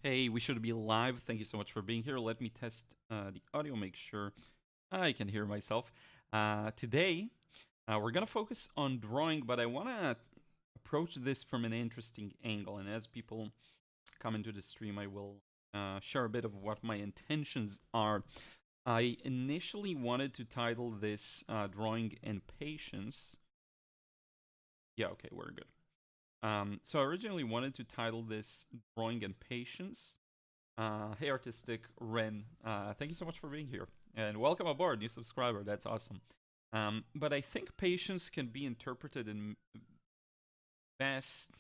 Hey, we should be live. Thank you so much for being here. Let me test the audio, make sure I can hear myself. Today, we're going to focus on drawing, but I want to approach this from an interesting angle. And as people come into the stream, I will share a bit of what my intentions are. I initially wanted to title this Drawing and Patience. Yeah, okay, we're good. So I originally wanted to title this Drawing and Patience. Hey, Artistic Ren. Thank you so much for being here. And welcome aboard, new subscriber. That's awesome. But I think patience can be interpreted in vast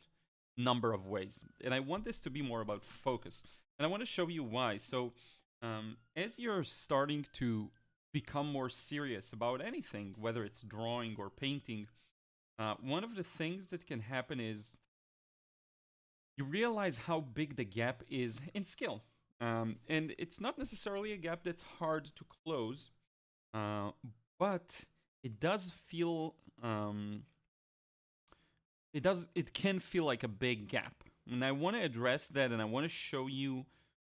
number of ways. And I want this to be more about focus. And I want to show you why. So, as you're starting to become more serious about anything, whether it's drawing or painting, one of the things that can happen is you realize how big the gap is in skill. And it's not necessarily a gap that's hard to close, uh, but it does feel it can feel like a big gap. And I want to address that, and I want to show you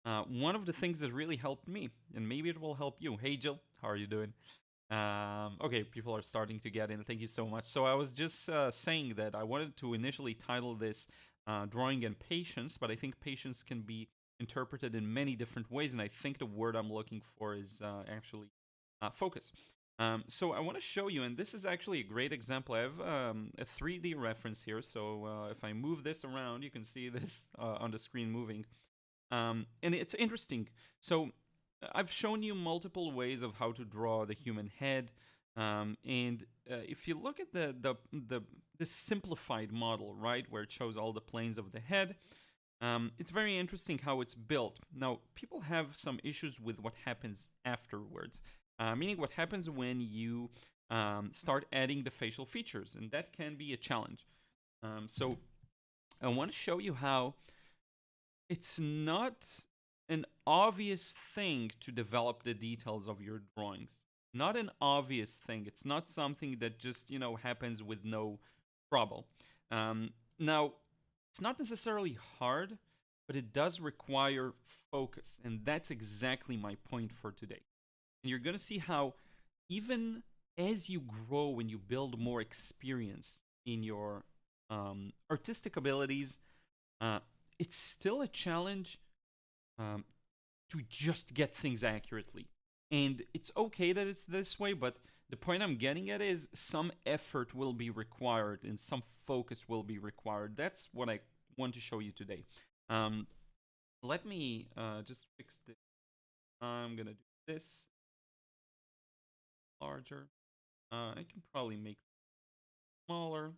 one of the things that really helped me, and maybe it will help you. Hey, Jill, how are you doing? Okay, people are starting to get in. Thank you so much. So I was just saying that I wanted to initially title this Drawing and Patience, but I think patience can be interpreted in many different ways, and I think the word I'm looking for is actually focus. So I want to show you, and this is actually a great example. I have a 3D reference here, so if I move this around, you can see this on the screen moving. And it's interesting. So I've shown you multiple ways of how to draw the human head, and if you look at the simplified model, right, where it shows all the planes of the head, it's very interesting how it's built. Now, people have some issues with what happens afterwards, meaning what happens when you start adding the facial features, and that can be a challenge. So I want to show you how it's not an obvious thing to develop the details of your drawings. Not an obvious thing. It's not something that just, happens with no trouble. Now, it's not necessarily hard, but it does require focus. And that's exactly my point for today. And you're going to see how, even as you grow and you build more experience in your artistic abilities, uh, it's still a challenge um, to just get things accurately. And it's okay that it's this way, but the point I'm getting at is some effort will be required and some focus will be required. That's what I want to show you today. Um, Let me just fix this. I'm going to do this larger. I can probably make it smaller.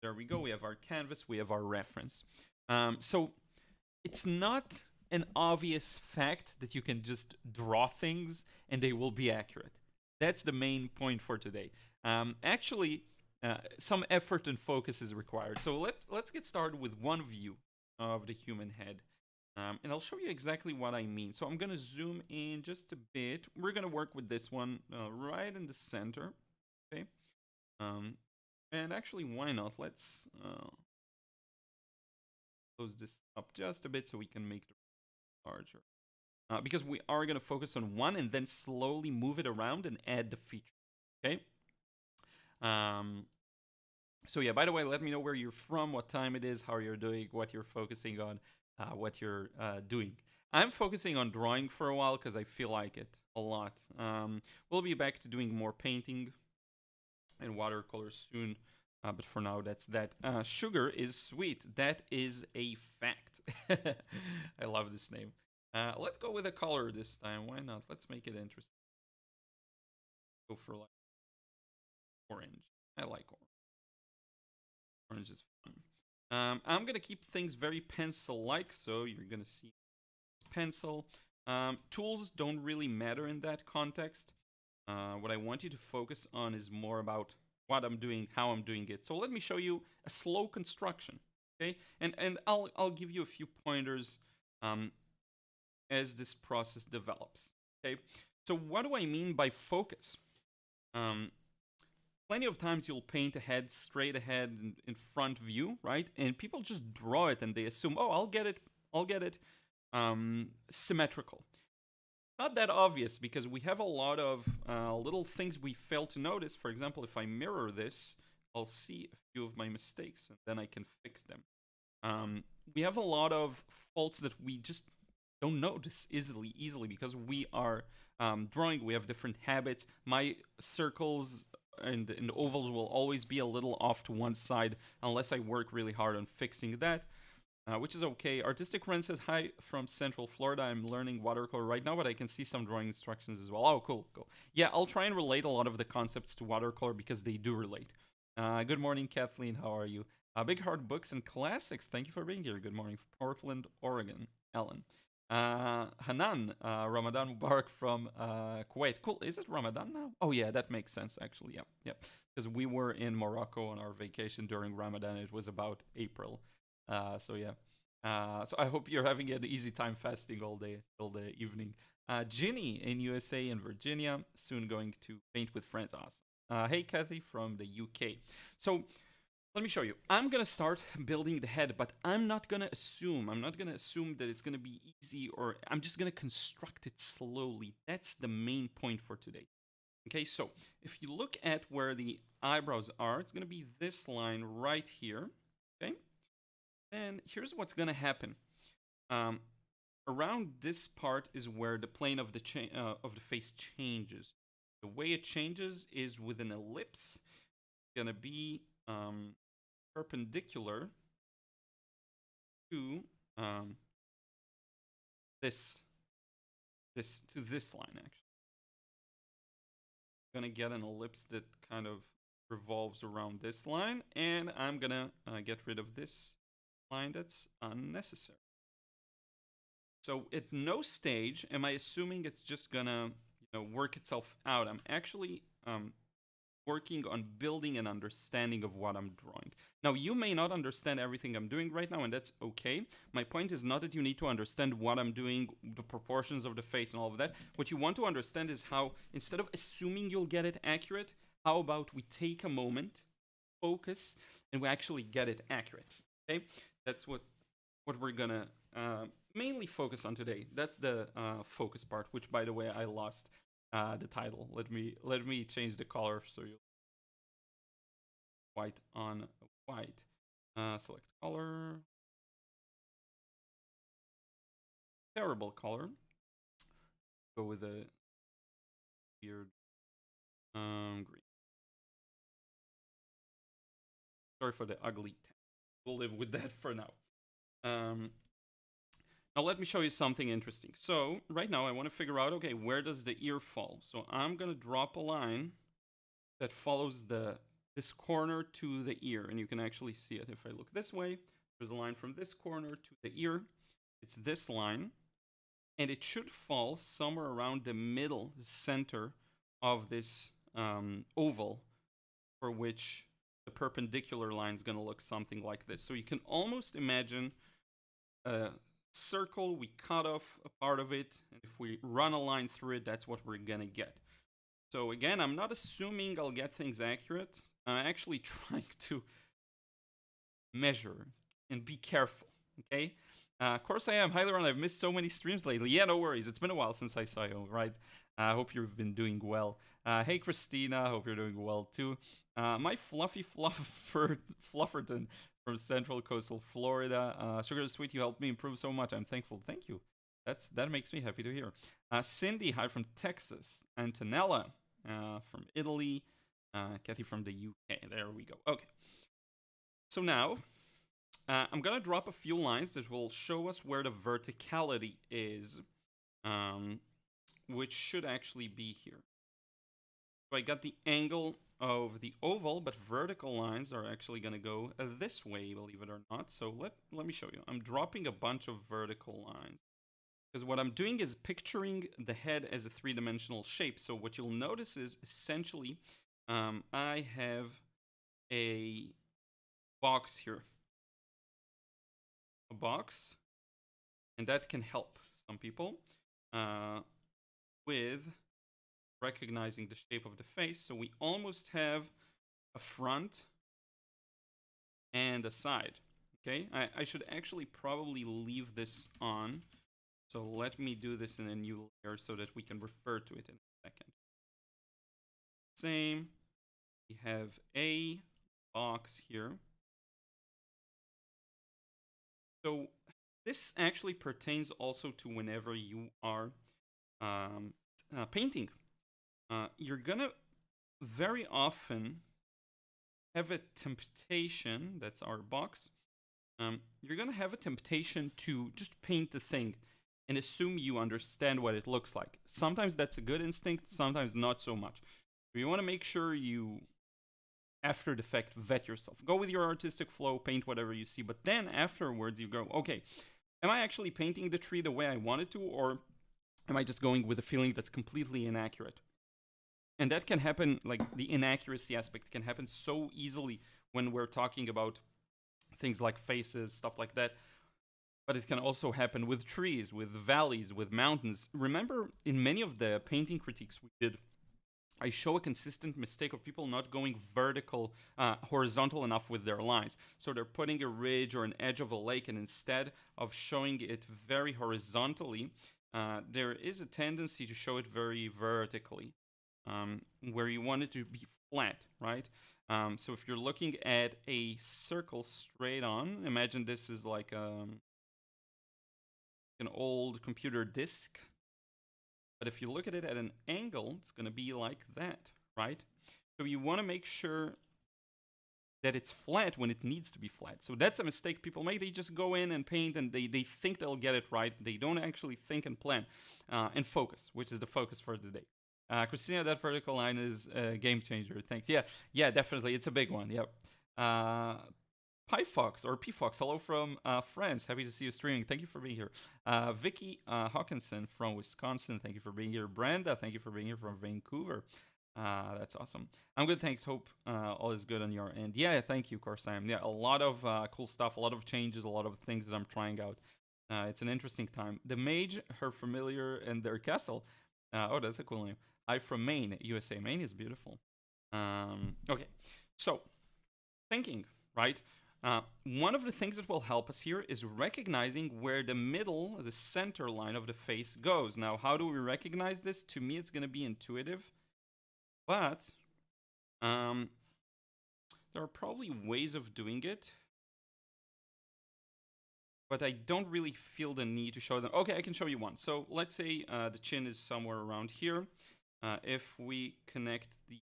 There we go. We have our canvas. We have our reference. So it's not an obvious fact that you can just draw things and they will be accurate. That's the main point for today. Actually, some effort and focus is required. So let's get started with one view of the human head. And I'll show you exactly what I mean. So I'm going to zoom in just a bit. We're going to work with this one right in the center. Okay. And actually, why not? Let's close this up just a bit so we can make it larger. Because we are going to focus on one and then slowly move it around and add the feature. Okay. So yeah, by the way, let me know where you're from, what time it is, how you're doing, what you're focusing on, what you're doing. I'm focusing on drawing for a while because I feel like it a lot. We'll be back to doing more painting and watercolor soon. But for now, that's that. Sugar is sweet. That is a fact. I love this name. Let's go with a color this time. Why not? Let's make it interesting. Go for like orange. I like orange. Orange is fun. I'm gonna keep things very pencil-like, so you're gonna see pencil. Tools don't really matter in that context. What I want you to focus on is more about what I'm doing, how I'm doing it. So let me show you a slow construction, okay? And I'll give you a few pointers as this process develops, okay? So what do I mean by focus? Plenty of times you'll paint a head straight ahead in front view, right? And people just draw it and they assume, oh, I'll get it. symmetrical. Not that obvious because we have a lot of little things we fail to notice. For example, if I mirror this, I'll see a few of my mistakes and then I can fix them. We have a lot of faults that we just don't notice easily because we are drawing. We have different habits. My circles and ovals will always be a little off to one side unless I work really hard on fixing that. Which is okay. Artistic Ren says, hi from Central Florida. I'm learning watercolor right now, but I can see some drawing instructions as well. Oh, cool. Yeah, I'll try and relate a lot of the concepts to watercolor because they do relate. Good morning, Kathleen. How are you? Big Hard Books and Classics. Thank you for being here. Good morning from Portland, Oregon. Ellen. Hanan, Ramadan Mubarak from Kuwait. Cool. Is it Ramadan now? Oh, yeah, that makes sense, actually. Yeah. Because we were in Morocco on our vacation during Ramadan. It was about April. So I hope you're having an easy time fasting all day evening. Ginny in USA and Virginia, soon going to paint with friends. Awesome. Hey, Kathy from the UK. So let me show you. I'm gonna start building the head, but I'm not gonna assume that it's gonna be easy, or I'm just gonna construct it slowly. That's the main point for today. Okay, so if you look at where the eyebrows are, it's gonna be this line right here. Okay. And here's what's going to happen. Around this part is where the plane of the face changes. The way it changes is with an ellipse. It's going to be perpendicular to this line, actually. I'm going to get an ellipse that kind of revolves around this line, and I'm going to get rid of this line that's unnecessary. So at no stage am I assuming it's just gonna work itself out. I'm actually working on building an understanding of what I'm drawing. Now, you may not understand everything I'm doing right now, and that's okay. My point is not that you need to understand what I'm doing, the proportions of the face and all of that. What you want to understand is how, instead of assuming you'll get it accurate, how about we take a moment, focus, and we actually get it accurate. Okay? That's what we're gonna mainly focus on today. That's the focus part, which, by the way, I lost the title. Let me change the color so you white on white. Select color. Terrible color. Go with a weird green. Sorry for the ugly text. We'll live with that for now. Now let me show you something interesting. So right now I want to figure out, okay, where does the ear fall? So I'm going to drop a line that follows this corner to the ear. And you can actually see it. If I look this way, there's a line from this corner to the ear. It's this line. And it should fall somewhere around the middle, the center of this oval, for which the perpendicular line is going to look something like this. So you can almost imagine a circle, we cut off a part of it, and if we run a line through it, that's what we're going to get. So again, I'm not assuming I'll get things accurate. I'm actually trying to measure and be careful, okay? Of course I am. Hi, Liron. I've missed so many streams lately. Yeah, no worries. It's been a while since I saw you, right? I hope you've been doing well. Hey, Christina. Hope you're doing well, too. My fluffy Flufferton from Central Coastal Florida. Sugar Sweet, you helped me improve so much. I'm thankful. Thank you. That makes me happy to hear. Cindy, hi from Texas. Antonella from Italy. Kathy from the UK. There we go. Okay. So now, I'm going to drop a few lines that will show us where the verticality is, which should actually be here. So I got the angle of the oval, but vertical lines are actually going to go this way, believe it or not. So let me show you. I'm dropping a bunch of vertical lines, because what I'm doing is picturing the head as a three-dimensional shape. So what you'll notice is essentially I have a box here. A box, and that can help some people with recognizing the shape of the face. So we almost have a front and a side. Okay, I should actually probably leave this on So let me do this in a new layer so that we can refer to it in a second. Same. We have a box here. So this actually pertains also to whenever you are painting. You're gonna very often have a temptation, that's our box, you're gonna have a temptation to just paint the thing and assume you understand what it looks like. Sometimes that's a good instinct, sometimes not so much. You want to make sure you, after the fact, vet yourself. Go with your artistic flow, paint whatever you see, but then afterwards you go, okay, am I actually painting the tree the way I wanted to, or am I just going with a feeling that's completely inaccurate? And that can happen, like the inaccuracy aspect can happen so easily when we're talking about things like faces, stuff like that. But it can also happen with trees, with valleys, with mountains. Remember, in many of the painting critiques we did, I show a consistent mistake of people not going horizontal enough with their lines. So they're putting a ridge or an edge of a lake, and instead of showing it very horizontally, there is a tendency to show it very vertically, where you want it to be flat, right? So if you're looking at a circle straight on, imagine this is like an old computer disk. But if you look at it at an angle, it's going to be like that, right? So you want to make sure that it's flat when it needs to be flat. So that's a mistake people make. They just go in and paint and they think they'll get it right. They don't actually think and plan and focus, which is the focus for the day. Christina, that vertical line is a game changer. Thanks. Yeah, definitely. It's a big one. Yep. Pyfox or Pfox, hello from France. Happy to see you streaming. Thank you for being here. Vicky Hawkinson from Wisconsin. Thank you for being here. Brenda, thank you for being here from Vancouver. That's awesome. I'm good, thanks. Hope all is good on your end. Yeah, thank you, of course I am. Yeah, a lot of cool stuff, a lot of changes, a lot of things that I'm trying out. It's an interesting time. The mage, her familiar, and their castle. Oh, that's a cool name. I'm from Maine, USA. Maine is beautiful. Okay, so thinking, right? One of the things that will help us here is recognizing where the middle, the center line of the face goes. Now, how do we recognize this? To me, it's going to be intuitive, but there are probably ways of doing it, but I don't really feel the need to show them. Okay, I can show you one. So let's say the chin is somewhere around here. If we connect the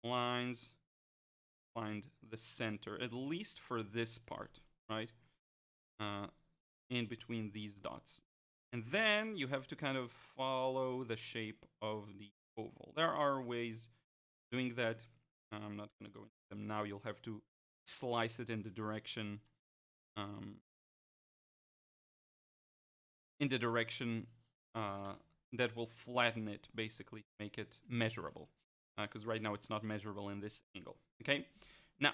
lines, find the center, at least for this part, right? In between these dots. And then you have to kind of follow the shape of the oval. There are ways doing that. I'm not going to go into them now. You'll have to slice it in the direction that will flatten it, basically, to make it measurable. Because right now it's not measurable in this angle. Okay, now,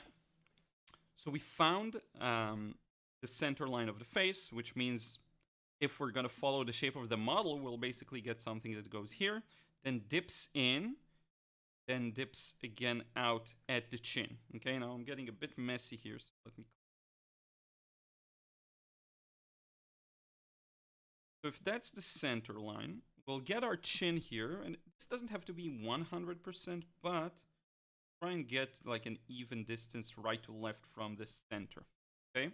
so we found the center line of the face, which means if we're going to follow the shape of the model, we'll basically get something that goes here, then dips in, then dips again out at the chin. Okay, now I'm getting a bit messy here, so let me. So if that's the center line, we'll get our chin here, and this doesn't have to be 100%, but try and get like an even distance right to left from the center, okay?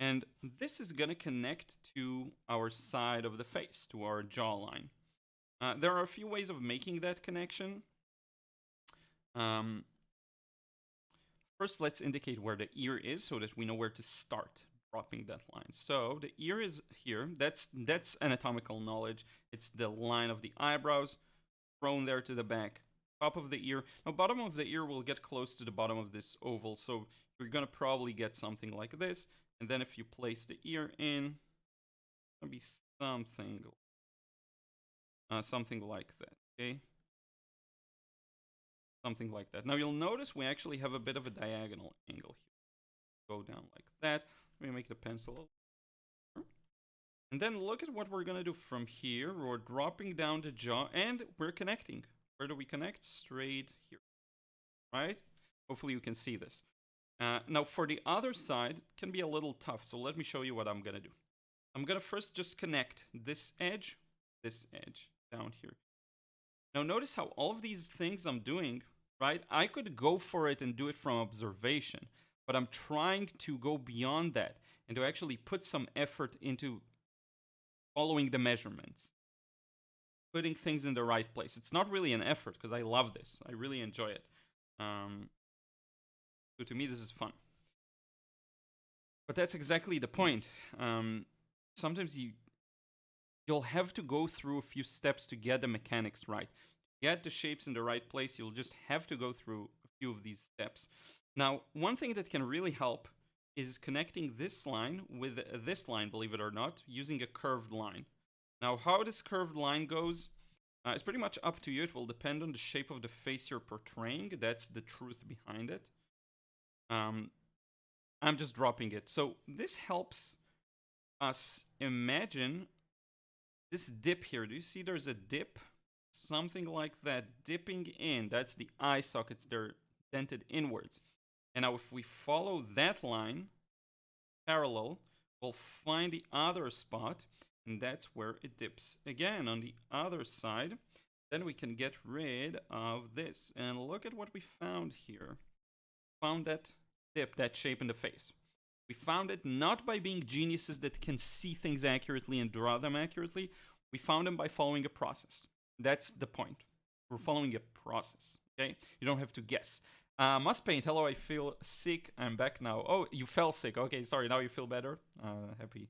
And this is gonna connect to our side of the face, to our jawline. There are a few ways of making that connection. First, let's indicate where the ear is so that we know where to start dropping that line. So the ear is here. That's anatomical knowledge. It's the line of the eyebrows thrown there to the back. Top of the ear. Now, bottom of the ear will get close to the bottom of this oval, so you're gonna probably get something like this. And then if you place the ear in, it'll be something like that. Okay. Something like that. Now you'll notice we actually have a bit of a diagonal angle here. Go down like that. Let me make the pencil. And then look at what we're gonna do from here. We're dropping down the jaw and we're connecting. Where do we connect? Straight here, right? Hopefully you can see this. Now for the other side, it can be a little tough. So let me show you what I'm gonna do. I'm gonna first just connect this edge down here. Now notice how all of these things I'm doing, right? I could go for it and do it from observation, but I'm trying to go beyond that and to actually put some effort into following the measurements, putting things in the right place. It's not really an effort because I love this. I really enjoy it. So to me, this is fun. But that's exactly the point. Sometimes you'll have to go through a few steps to get the mechanics right. To get the shapes in the right place, you'll just have to go through a few of these steps. Now, one thing that can really help is connecting this line with this line, believe it or not, using a curved line. Now, how this curved line goes, it's pretty much up to you. It will depend on the shape of the face you're portraying. That's the truth behind it. I'm just dropping it. So this helps us imagine this dip here. Do you see there's a dip? Something like that, dipping in. That's the eye sockets. They're dented inwards. And now if we follow that line parallel, we'll find the other spot, and that's where it dips again on the other side. Then we can get rid of this. And look at what we found here. Found that dip, that shape in the face. We found it not by being geniuses that can see things accurately and draw them accurately. We found them by following a process. That's the point. We're following a process, okay? You don't have to guess. Must Paint, hello, I feel sick. I'm back now. Oh, you fell sick. Okay, sorry, now you feel better. Happy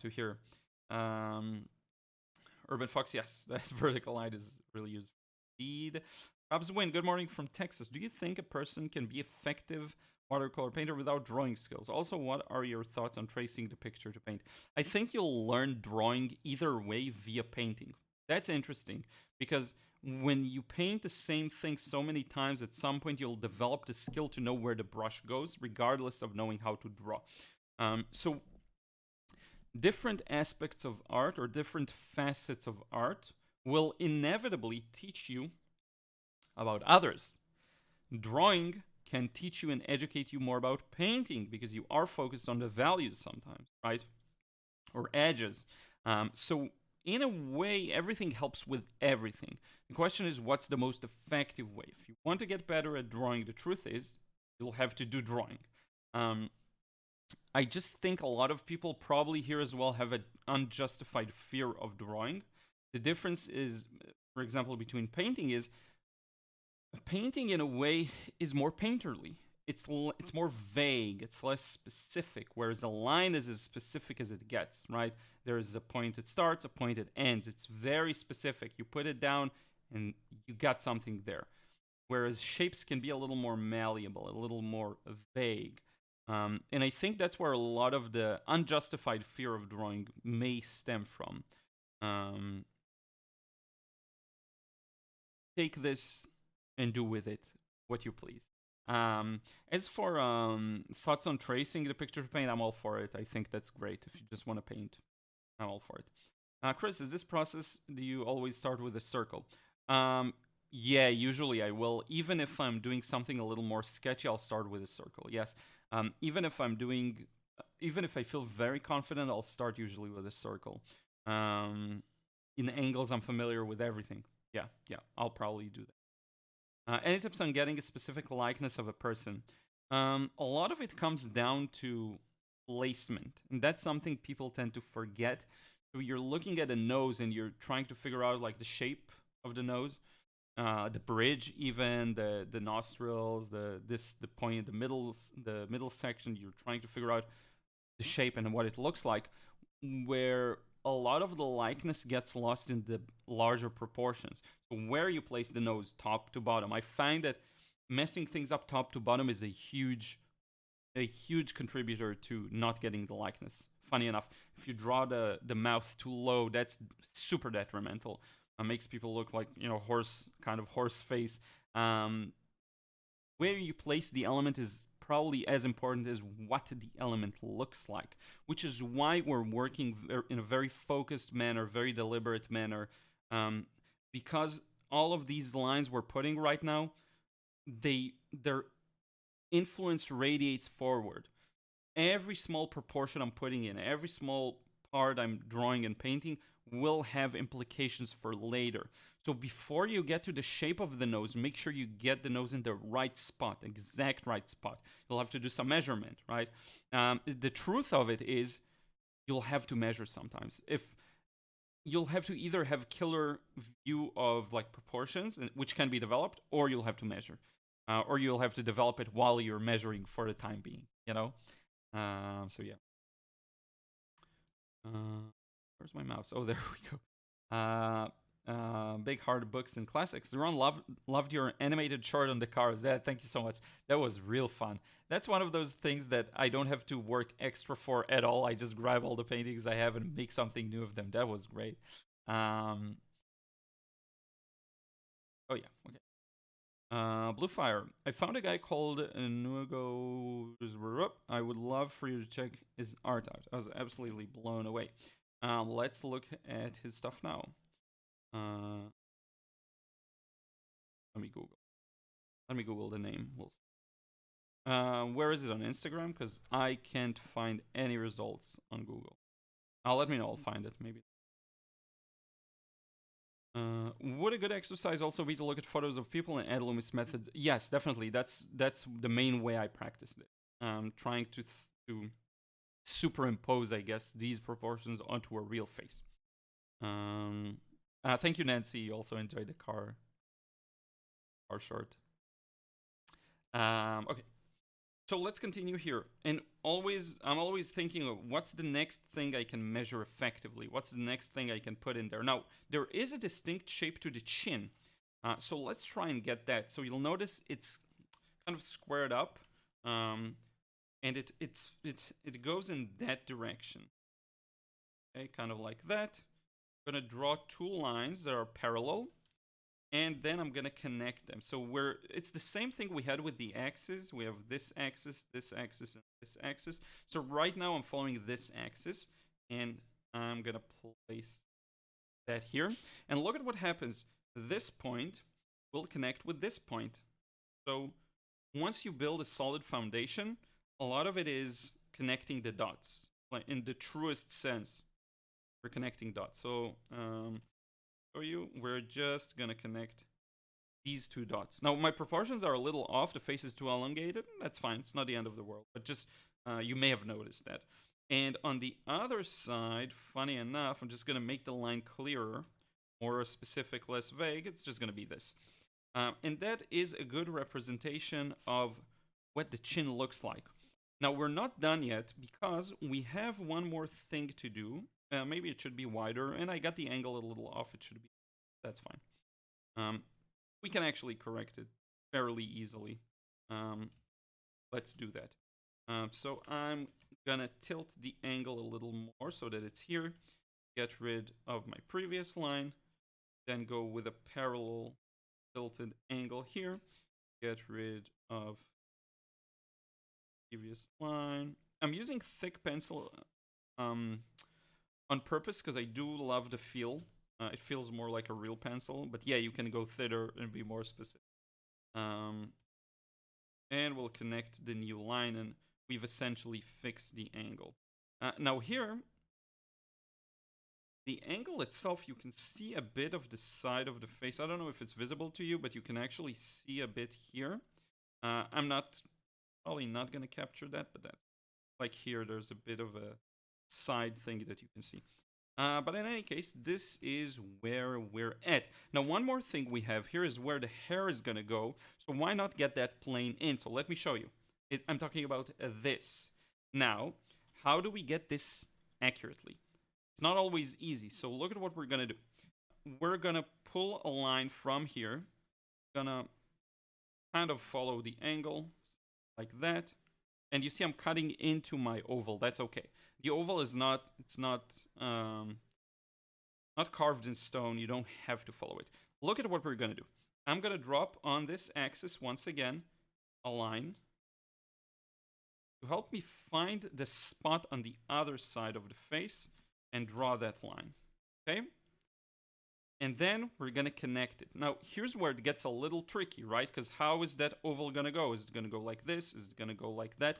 to hear. Urban Fox, yes, that vertical line is really useful indeed. Rob's Win, good morning from Texas. Do you think a person can be effective watercolor painter without drawing skills? Also, what are your thoughts on tracing the picture to paint? I think you'll learn drawing either way via painting. That's interesting because when you paint the same thing so many times, at some point you'll develop the skill to know where the brush goes, regardless of knowing how to draw. So different aspects of art or different facets of art will inevitably teach you about others. Drawing can teach you and educate you more about painting because you are focused on the values sometimes, right? Or edges. So in a way, everything helps with everything. The question is, what's the most effective way? If you want to get better at drawing, the truth is, you'll have to do drawing. I just think a lot of people probably here as well have an unjustified fear of drawing. The difference is, for example, between painting is, painting in a way is more painterly. It's more vague, it's less specific, whereas a line is as specific as it gets, right? There is a point it starts, a point it ends. It's very specific. You put it down and you got something there. Whereas shapes can be a little more malleable, a little more vague. And I think that's where a lot of the unjustified fear of drawing may stem from. Take this and do with it what you please. As for thoughts on tracing the picture to paint, I'm all for it. I think that's great. If you just want to paint, I'm all for it. Chris, is this process, do you always start with a circle? Yeah, usually I will. Even if I'm doing something a little more sketchy, I'll start with a circle, yes. Even if I feel very confident, I'll start usually with a circle. In angles, I'm familiar with everything. Yeah, I'll probably do that. Any tips on getting a specific likeness of a person? A lot of it comes down to placement, and that's something people tend to forget. So you're looking at a nose and you're trying to figure out like the shape of the nose, the bridge, even the nostrils, the point, the middle section. You're trying to figure out the shape and what it looks like, where a lot of the likeness gets lost in the larger proportions. So where you place the nose, top to bottom, I find that messing things up top to bottom is a huge contributor to not getting the likeness. Funny enough, if you draw the mouth too low, that's super detrimental. Makes people look like, horse face. Where you place the element is probably as important as what the element looks like, which is why we're working in a very focused manner, very deliberate manner, because all of these lines we're putting right now, their influence radiates forward. Every small proportion I'm putting in, every small part I'm drawing and painting will have implications for later. So before you get to the shape of the nose, make sure you get the nose in the right spot, exact right spot. You'll have to do some measurement, right? The truth of it is you'll have to measure sometimes. If you'll have to either have killer view of like proportions, which can be developed, or you'll have to measure. Or you'll have to develop it while you're measuring for the time being, you know? So yeah. Where's my mouse? Oh, there we go. Big hard books and classics. Liron loved your animated short on the cars. Thank you so much. That was real fun. That's one of those things that I don't have to work extra for at all. I just grab all the paintings I have and make something new of them. That was great. Oh yeah, okay. Blue Fire. I found a guy called Nugo. I would love for you to check his art out. I was absolutely blown away. Let's look at his stuff now. Let me Google the name. We'll see. Where is it on Instagram? Because I can't find any results on Google. Let me know. I'll find it. Maybe. Would a good exercise also be to look at photos of people and add Loomis methods? Yes, definitely. That's the main way I practiced it. Trying to superimpose, I guess, these proportions onto a real face. Thank you, Nancy. You also enjoyed the car short. Okay. So let's continue here. And I'm always thinking of what's the next thing I can measure effectively? What's the next thing I can put in there? Now, there is a distinct shape to the chin. So let's try and get that. So you'll notice it's kind of squared up. And it goes in that direction. Okay, kind of like that. I'm gonna draw two lines that are parallel. And then I'm gonna connect them. So it's the same thing we had with the axis. We have this axis, and this axis. So right now I'm following this axis, and I'm gonna place that here. And look at what happens. This point will connect with this point. So once you build a solid foundation, a lot of it is connecting the dots, like in the truest sense. We're connecting dots. So we're just gonna connect these two dots. Now my proportions are a little off. The face is too elongated. That's fine. It's not the end of the world. But just you may have noticed that. And on the other side, funny enough, I'm just gonna make the line clearer, more specific, less vague. It's just gonna be this. And that is a good representation of what the chin looks like. Now we're not done yet because we have one more thing to do. Maybe it should be wider, and I got the angle a little off. It should be. That's fine. We can actually correct it fairly easily. Let's do that. So I'm gonna tilt the angle a little more so that it's here. Get rid of my previous line. Then go with a parallel tilted angle here. Get rid of previous line. I'm using thick pencil on purpose because I do love the feel. It feels more like a real pencil, but yeah, you can go thinner and be more specific. And we'll connect the new line, and we've essentially fixed the angle. Now here, the angle itself, you can see a bit of the side of the face. I don't know if it's visible to you, but you can actually see a bit here. I'm probably not going to capture that, but that's like here, there's a bit of a side thing that you can see. But in any case, this is where we're at. Now, one more thing we have here is where the hair is going to go. So why not get that plane in? So let me show you. I'm talking about this. Now, how do we get this accurately? It's not always easy. So look at what we're going to do. We're going to pull a line from here. Gonna kind of follow the angle like that. And you see I'm cutting into my oval. That's okay. The oval is not carved in stone. You don't have to follow it. Look at what we're going to do. I'm going to drop on this axis once again a line to help me find the spot on the other side of the face and draw that line. Okay? And then we're going to connect it. Now, here's where it gets a little tricky, right? Because how is that oval going to go? Is it going to go like this? Is it going to go like that?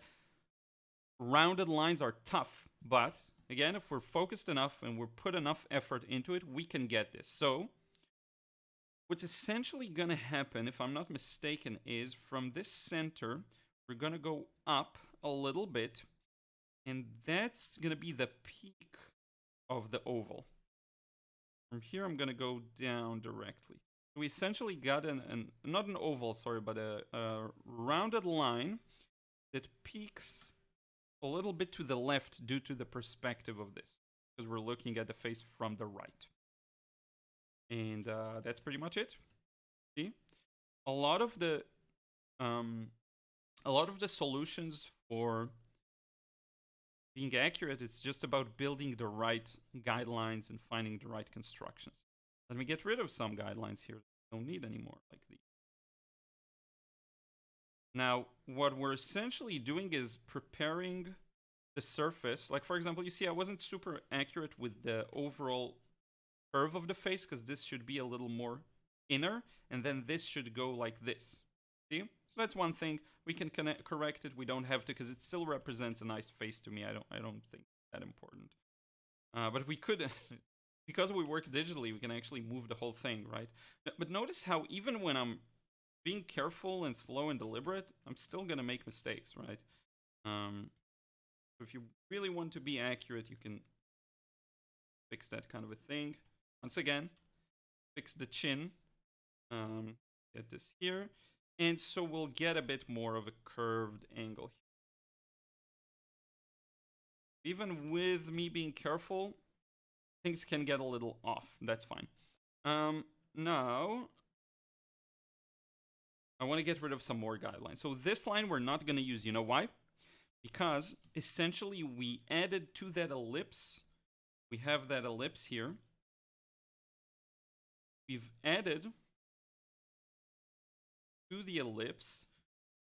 Rounded lines are tough, but Again, if we're focused enough and we're put enough effort into it, we can get this. So what's essentially going to happen, if I'm not mistaken, is from this center, we're going to go up a little bit, and that's going to be the peak of the oval. From here, I'm going to go down directly. So we essentially got not an oval, sorry, but a rounded line that peaks a little bit to the left due to the perspective of this, because we're looking at the face from the right. And that's pretty much it. See, a lot of the solutions for being accurate is just about building the right guidelines and finding the right constructions. Let me get rid of some guidelines here that don't need anymore, like these. Now, what we're essentially doing is preparing the surface. Like, for example, you see I wasn't super accurate with the overall curve of the face, because this should be a little more inner, and then this should go like this. See? So that's one thing. We can correct it. We don't have to, because it still represents a nice face to me. I don't think that important. But we could, because we work digitally, we can actually move the whole thing, right? But notice how even when I'm being careful and slow and deliberate, I'm still gonna make mistakes, right? If you really want to be accurate, you can fix that kind of a thing. Once again, fix the chin. Get this here. And so we'll get a bit more of a curved angle here. Even with me being careful, things can get a little off. That's fine. Now, I want to get rid of some more guidelines. So this line we're not going to use. You know why? Because essentially we added to that ellipse. We have that ellipse here. We've added to the ellipse,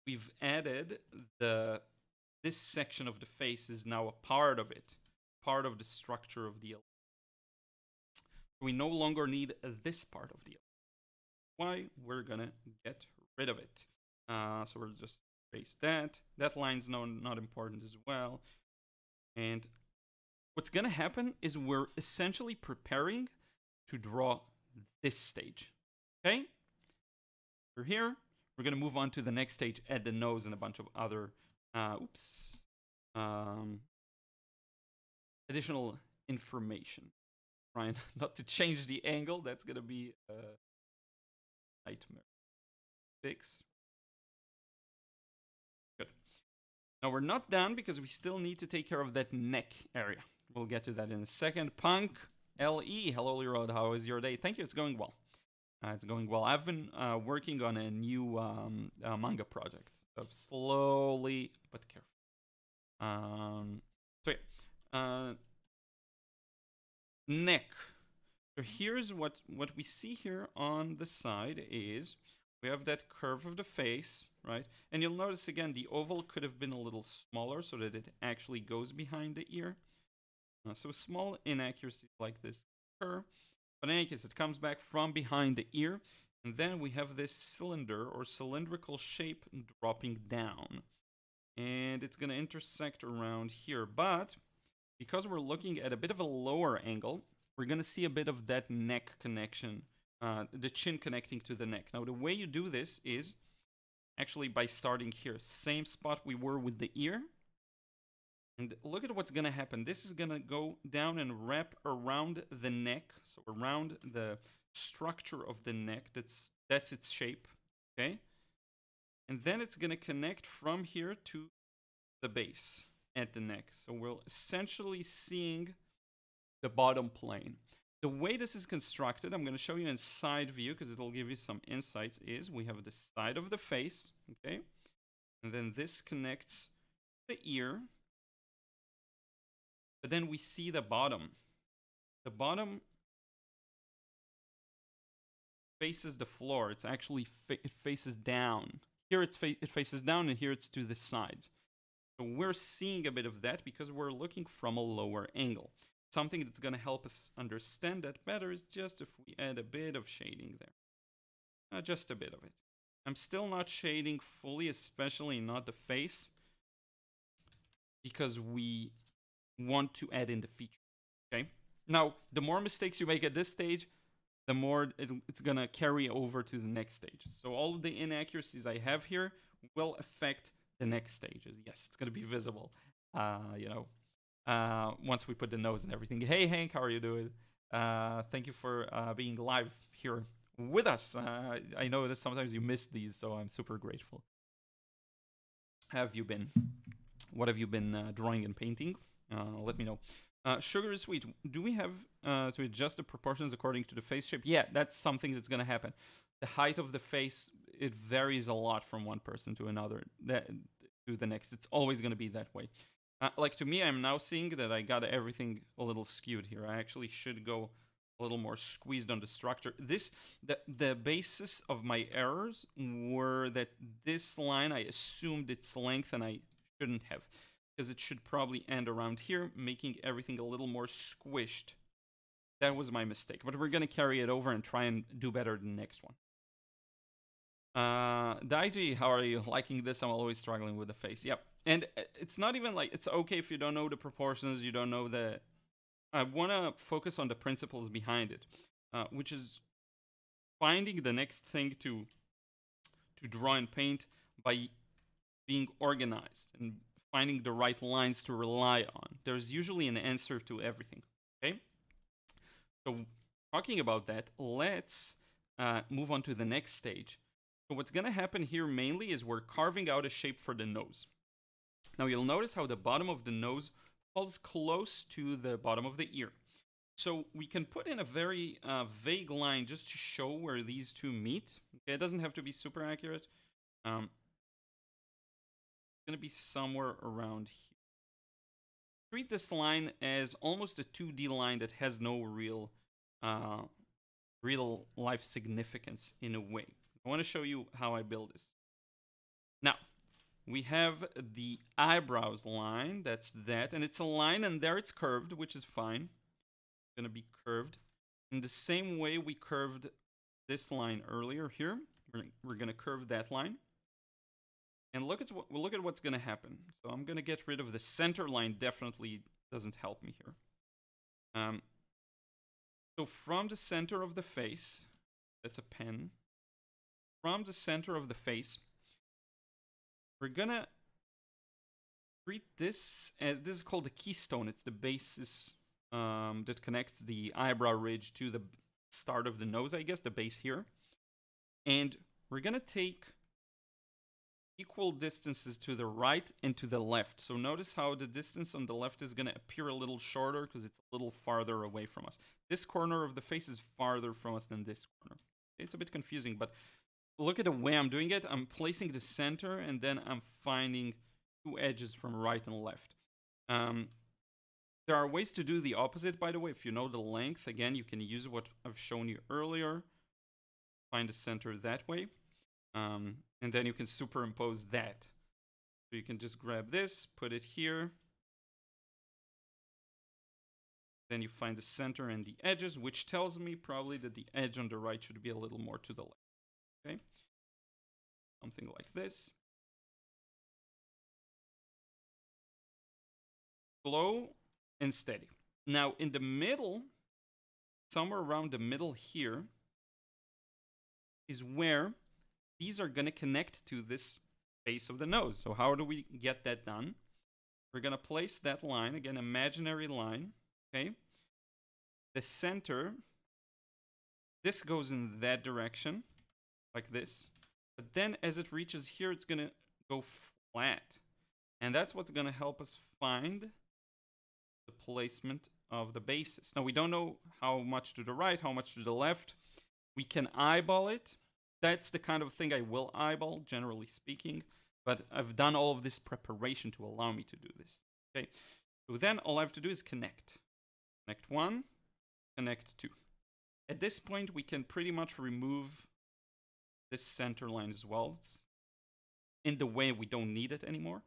we've added this section of the face is now a part of it, part of the structure of the ellipse. We no longer need this part of the ellipse. Why? We're gonna get rid of it. So we'll just erase that. That line's not important as well. And what's gonna happen is we're essentially preparing to draw this stage. Okay? We're here. We're going to move on to the next stage, add the nose and a bunch of other additional information. Trying not to change the angle. That's going to be a nightmare. Fix. Good. Now we're not done because we still need to take care of that neck area. We'll get to that in a second. Punk LE. Hello, Liron. How is your day? Thank you. It's going well. It's going well. I've been working on a new manga project. So slowly but careful. So yeah. Neck. So here's what we see here on the side is we have that curve of the face, right? And you'll notice again the oval could have been a little smaller so that it actually goes behind the ear. So small inaccuracies like this occur. But in any case, it comes back from behind the ear, and then we have this cylinder or cylindrical shape dropping down. And it's going to intersect around here. But because we're looking at a bit of a lower angle, we're going to see a bit of that neck connection, the chin connecting to the neck. Now, the way you do this is actually by starting here. Same spot we were with the ear. And look at what's going to happen. This is going to go down and wrap around the neck. So around the structure of the neck. That's its shape. Okay? And then it's going to connect from here to the base at the neck. So we're essentially seeing the bottom plane. The way this is constructed, I'm going to show you in side view because it'll give you some insights, is we have the side of the face. Okay? And then this connects the ear. But then we see the bottom. The bottom faces the floor. It's actually it faces down. Here it faces down, and here it's to the sides. So we're seeing a bit of that because we're looking from a lower angle. Something that's going to help us understand that better is just if we add a bit of shading there. Just a bit of it. I'm still not shading fully, especially not the face, because we want to add in the feature. Okay. Now, the more mistakes you make at this stage, the more it's gonna carry over to the next stage. So all of the inaccuracies I have here will affect the next stages. Yes, it's gonna be visible. Once we put the nose and everything. Hey Hank, how are you doing? Thank you for being live here with us. I know that sometimes you miss these, so I'm super grateful. How have you been? What have you been drawing and painting? Let me know. Sugar is sweet. Do we have to adjust the proportions according to the face shape? Yeah, that's something that's going to happen. The height of the face, it varies a lot from one person to another, to the next. It's always going to be that way. Like to me, I'm now seeing that I got everything a little skewed here. I actually should go a little more squeezed on the structure. The basis of my errors were that this line, I assumed its length and I shouldn't have, because it should probably end around here, making everything a little more squished. That was my mistake, but we're going to carry it over and try and do better than the next one. Daiji, how are you? Liking this? I'm always struggling with the face. Yep. And it's not even like, it's okay if you don't know the proportions, you don't know the... I want to focus on the principles behind it, which is finding the next thing to draw and paint by being organized and finding the right lines to rely on. There's usually an answer to everything, okay? So talking about that, let's move on to the next stage. So what's going to happen here mainly is we're carving out a shape for the nose. Now you'll notice how the bottom of the nose falls close to the bottom of the ear. So we can put in a very vague line just to show where these two meet. Okay, it doesn't have to be super accurate. It's going to be somewhere around here. Treat this line as almost a 2D line that has no real life significance in a way. I want to show you how I build this. Now, we have the eyebrows line, that's that, and it's a line, and there it's curved, which is fine. It's going to be curved in the same way we curved this line earlier here. We're going to curve that line. And look at what's going to happen. So I'm going to get rid of the center line. Definitely doesn't help me here. So from the center of the face, that's a pen. From the center of the face, we're going to treat this as, this is called the keystone. It's the basis that connects the eyebrow ridge to the start of the nose, I guess, the base here. And we're going to take equal distances to the right and to the left. So notice how the distance on the left is going to appear a little shorter because it's a little farther away from us. This corner of the face is farther from us than this corner. It's a bit confusing, but look at the way I'm doing it. I'm placing the center and then I'm finding two edges from right and left. There are ways to do the opposite, by the way. If you know the length, again, you can use what I've shown you earlier. Find the center that way. And then you can superimpose that. So you can just grab this, put it here. Then you find the center and the edges, which tells me probably that the edge on the right should be a little more to the left. Okay? Something like this. Slow and steady. Now, in the middle, somewhere around the middle here, is where these are going to connect to this base of the nose. So how do we get that done? We're going to place that line, again, imaginary line, okay? The center, this goes in that direction, like this. But then as it reaches here, it's going to go flat. And that's what's going to help us find the placement of the bases. Now, we don't know how much to the right, how much to the left. We can eyeball it. That's the kind of thing I will eyeball, generally speaking. But I've done all of this preparation to allow me to do this. Okay. So then all I have to do is connect. Connect one, connect two. At this point, we can pretty much remove this center line as well. It's in the way, we don't need it anymore.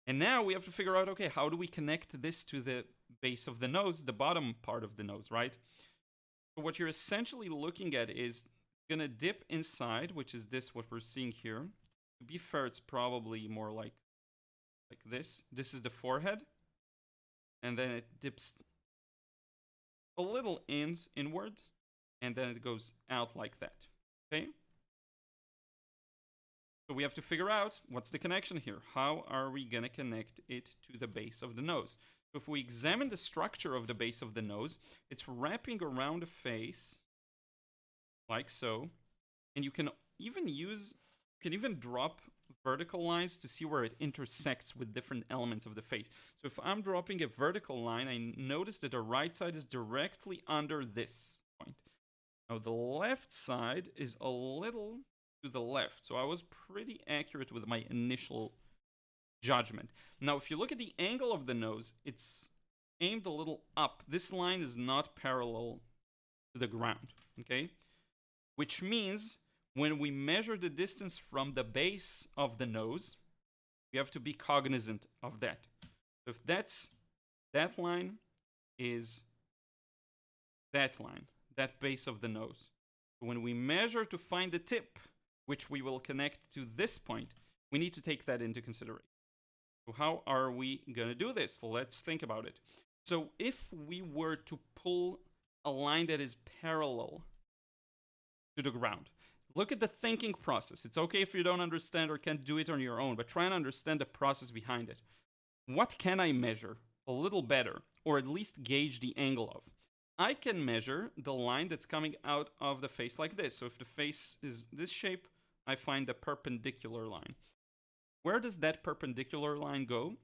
And now we have to figure out, okay, how do we connect this to the base of the nose, the bottom part of the nose, right? So what you're essentially looking at is gonna dip inside, which is this, what we're seeing here. To be fair, it's probably more like this. This is the forehead. and then it dips a little inward, and then it goes out like that. Okay? So we have to figure out what's the connection here. How are we going to connect it to the base of the nose? So if we examine the structure of the base of the nose, it's wrapping around the face like so. And you can even drop vertical lines to see where it intersects with different elements of the face. So if I'm dropping a vertical line, I notice that the right side is directly under this point. Now the left side is a little to the left, so I was pretty accurate with my initial judgment. Now if you look at the angle of the nose, it's aimed a little up. This line is not parallel to the ground, okay? Which means when we measure the distance from the base of the nose, we have to be cognizant of that. So if that line is that line, that base of the nose. So when we measure to find the tip, which we will connect to this point, we need to take that into consideration. So how are we going to do this? Let's think about it. So if we were to pull a line that is parallel to the ground, look at the thinking process. It's okay if you don't understand or can't do it on your own, but try and understand the process behind it. What can I measure a little better, or at least gauge the angle of? I can measure the line that's coming out of the face like this. So if the face is this shape, I find the perpendicular line. Where does that perpendicular line go?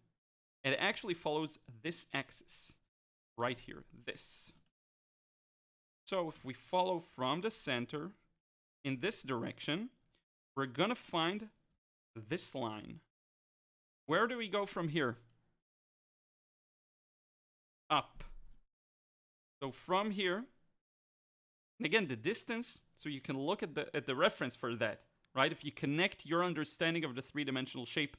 It actually follows this axis right here, this. So if we follow from the center in this direction, we're gonna find this line. Where do we go from here? Up. So from here, and again, the distance, so you can look at the reference for that, right? If you connect your understanding of the three-dimensional shape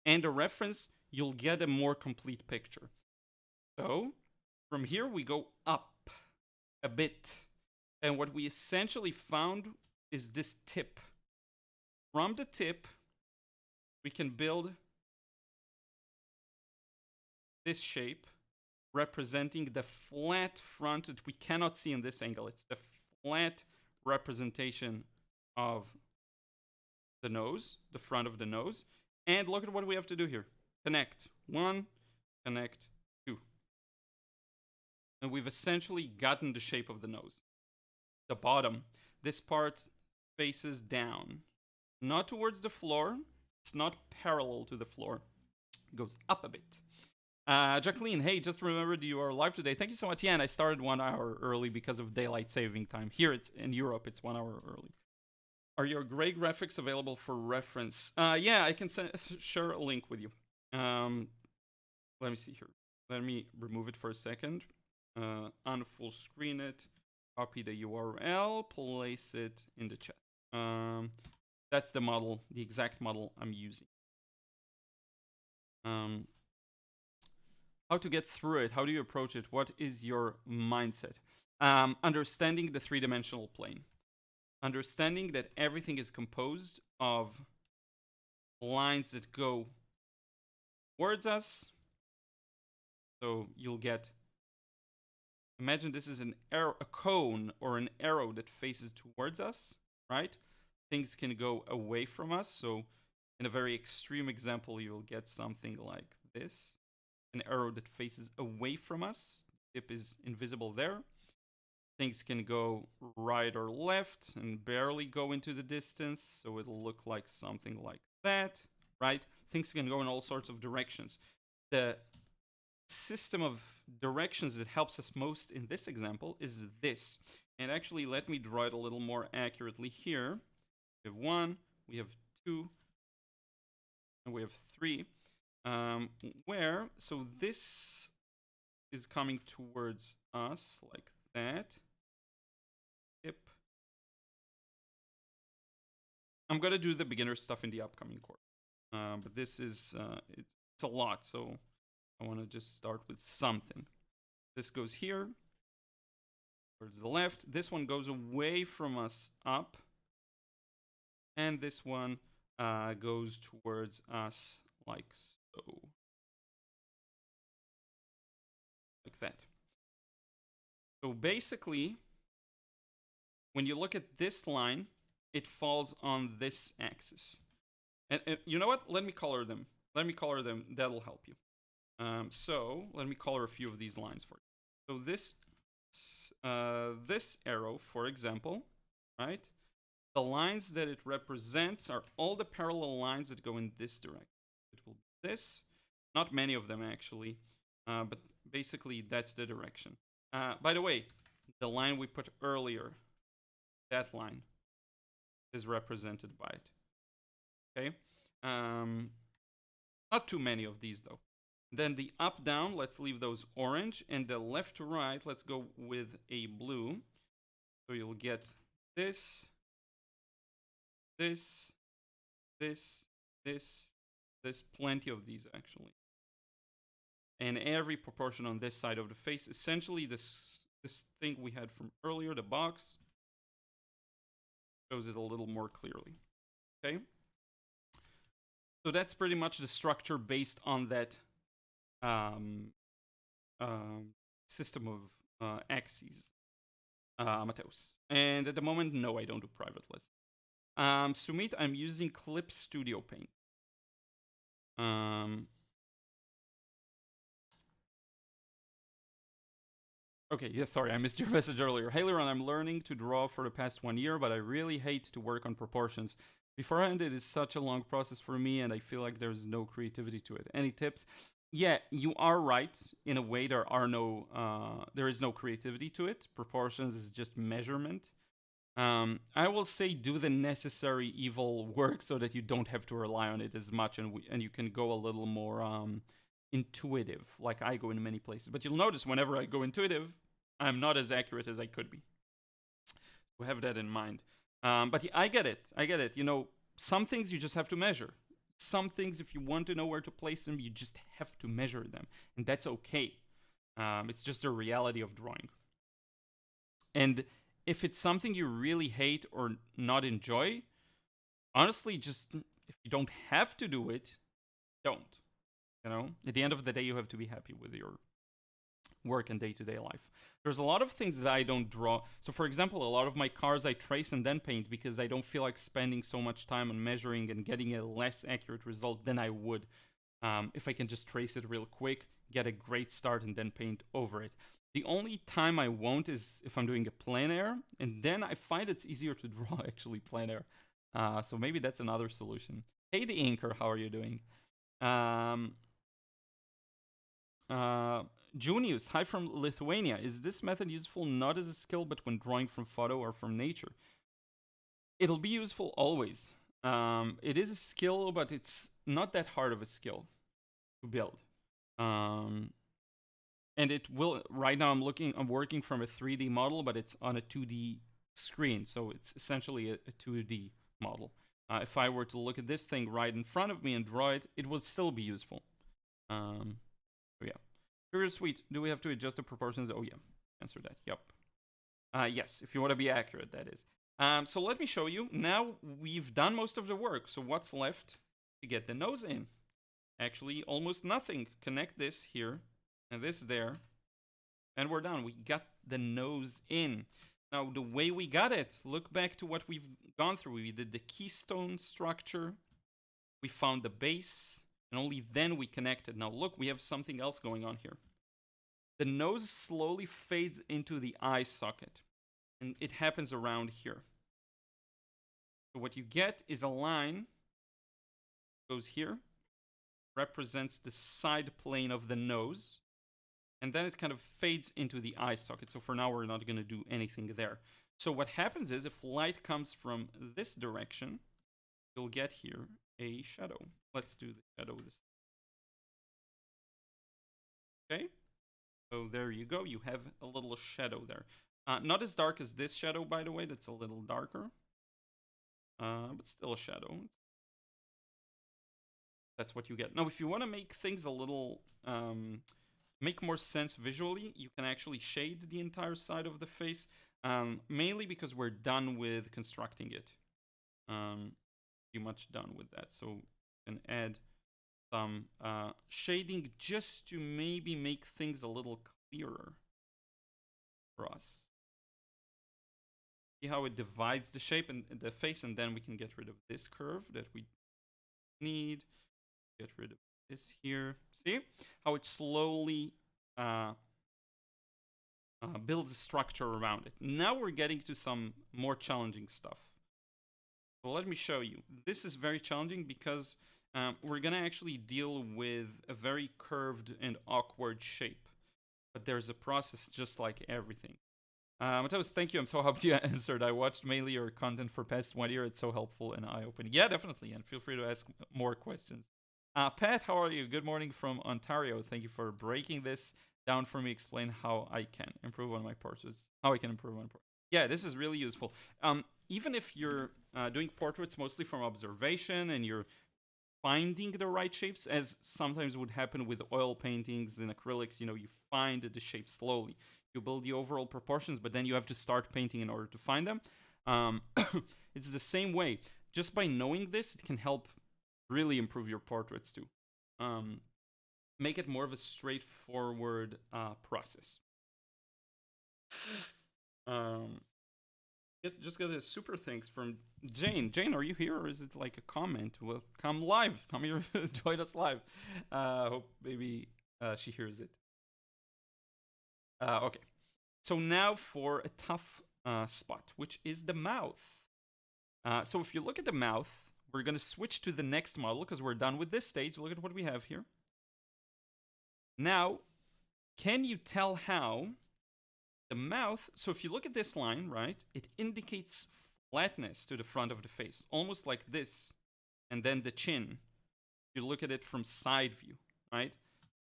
and a reference, you'll get a more complete picture. So from here, we go up a bit. And what we essentially found is this tip. From the tip, we can build this shape representing the flat front that we cannot see in this angle. It's the flat representation of the nose, the front of the nose. And look at what we have to do here. Connect 1, connect 2. And we've essentially gotten the shape of the nose. The bottom, this part faces down, not towards the floor. It's not parallel to the floor. It goes up a bit. Jacqueline, hey, just remembered you are live today. Thank you so much. Yeah, and I started 1 hour early because of daylight saving time. Here, it's in Europe, it's 1 hour early. Are your gray graphics available for reference? Yeah, I can share a link with you. Let me see here. Let me remove it for a second. Unfull screen it. Copy the URL. Place it in the chat. That's the model, the exact model I'm using. How to get through it? How do you approach it? What is your mindset? Understanding the three-dimensional plane. Understanding that everything is composed of lines that go towards us. So you'll get, imagine this is an arrow, a cone or an arrow that faces towards us, right? Things can go away from us. So in a very extreme example, you'll get something like this. An arrow that faces away from us. Tip is invisible there. Things can go right or left and barely go into the distance. So it'll look like something like that, right? Things can go in all sorts of directions. The system of directions that helps us most in this example is this. And actually, let me draw it a little more accurately here. We have 1, we have 2, and we have 3. So this is coming towards us like that. Yep. I'm gonna do the beginner stuff in the upcoming course, but this is it's a lot, so I want to just start with something. This goes here towards the left. This one goes away from us up, and this one goes towards us like so. So basically, when you look at this line, it falls on this axis. And you know what? Let me color them. Let me color them. That'll help you. So let me color a few of these lines for you. So this arrow, for example, right? The lines that it represents are all the parallel lines that go in this direction. It will be this. Not many of them, actually. But basically, that's the direction. By the way, the line we put earlier, that line, is represented by it. Okay? Not too many of these, though. Then the up-down, let's leave those orange. And the left to right, let's go with a blue. So you'll get this, this, this, this, there's plenty of these, actually. And every proportion on this side of the face. Essentially, this thing we had from earlier, the box, shows it a little more clearly. Okay? So that's pretty much the structure based on that system of axes, Matheus. And at the moment, no, I don't do private lists. Sumit, I'm using Clip Studio Paint. Okay, yeah, sorry, I missed your message earlier. Hey, Liron, I'm learning to draw for the past 1 year, but I really hate to work on proportions. Beforehand, it is such a long process for me, and I feel like there's no creativity to it. Any tips? Yeah, you are right. In a way, there is no creativity to it. Proportions is just measurement. I will say do the necessary evil work so that you don't have to rely on it as much, and you can go a little more intuitive, like I go in many places. But you'll notice whenever I go intuitive, I'm not as accurate as I could be. So have that in mind. But yeah, I get it. You know, some things you just have to measure. Some things, if you want to know where to place them, you just have to measure them. And that's okay. It's just the reality of drawing. And if it's something you really hate or not enjoy, honestly, just if you don't have to do it, don't. You know, at the end of the day, you have to be happy with your work and day-to-day life. There's a lot of things that I don't draw. So for example, a lot of my cars I trace and then paint because I don't feel like spending so much time on measuring and getting a less accurate result than I would if I can just trace it real quick, get a great start, and then paint over it. The only time I won't is if I'm doing a plein air, and then I find it's easier to draw actually plein air. So maybe that's another solution. Hey, the Inker, how are you doing? Junius, hi from Lithuania. Is this method useful not as a skill, but when drawing from photo or from nature? It'll be useful always. It is a skill, but it's not that hard of a skill to build. And it will, right now I'm working from a 3D model, but it's on a 2D screen. So it's essentially a 2D model. If I were to look at this thing right in front of me and draw it, it would still be useful. So yeah. Sugar Sweet, do we have to adjust the proportions? Oh yeah, answer that, yep. Yes, if you want to be accurate, that is. So let me show you. Now we've done most of the work, so what's left to get the nose in? Actually, almost nothing. Connect this here, and this there, and we're done. We got the nose in. Now, the way we got it, look back to what we've gone through. We did the keystone structure, we found the base, and only then we connected. Now look, we have something else going on here. The nose slowly fades into the eye socket, and it happens around here. So what you get is a line, goes here, represents the side plane of the nose, and then it kind of fades into the eye socket. So for now, we're not going to do anything there. So what happens is if light comes from this direction, you'll get here a shadow. Let's do the shadow this. Okay, so there you go. You have a little shadow there. Not as dark as this shadow, by the way. That's a little darker, but still a shadow. That's what you get. Now, if you want to make things a little make more sense visually, you can actually shade the entire side of the face, mainly because we're done with constructing it. Pretty much done with that. So you can add some shading just to maybe make things a little clearer. cross. See how it divides the shape and the face, and then we can get rid of this curve that we need. Get rid of this here. See how it slowly builds a structure around it. Now we're getting to some more challenging stuff. So let me show you. This is very challenging because we're gonna actually deal with a very curved and awkward shape. But there's a process just like everything. Matheus, thank you. I'm so happy you answered. I watched mainly your content for past 1 year. It's so helpful and eye-opening. Yeah, definitely. And feel free to ask more questions. Pat, how are you? Good morning from Ontario. Thank you for breaking this down for me. Explain how I can improve on my portraits. How I can improve on portraits. Yeah, this is really useful. Even if you're doing portraits mostly from observation and you're finding the right shapes, as sometimes would happen with oil paintings and acrylics, you find the shape slowly. You build the overall proportions, but then you have to start painting in order to find them. It's the same way. Just by knowing this, it can help really improve your portraits too. Make it more of a straightforward process. Just got a super thanks from Jane. Jane, are you here, or is it like a comment? Well, come live. Come here, join us live. Hope maybe she hears it. Okay. So now for a tough spot, which is the mouth. So if you look at the mouth, we're going to switch to the next model because we're done with this stage. Look at what we have here. Now, can you tell how the mouth, so if you look at this line, right, it indicates flatness to the front of the face, almost like this, and then the chin. You look at it from side view, right?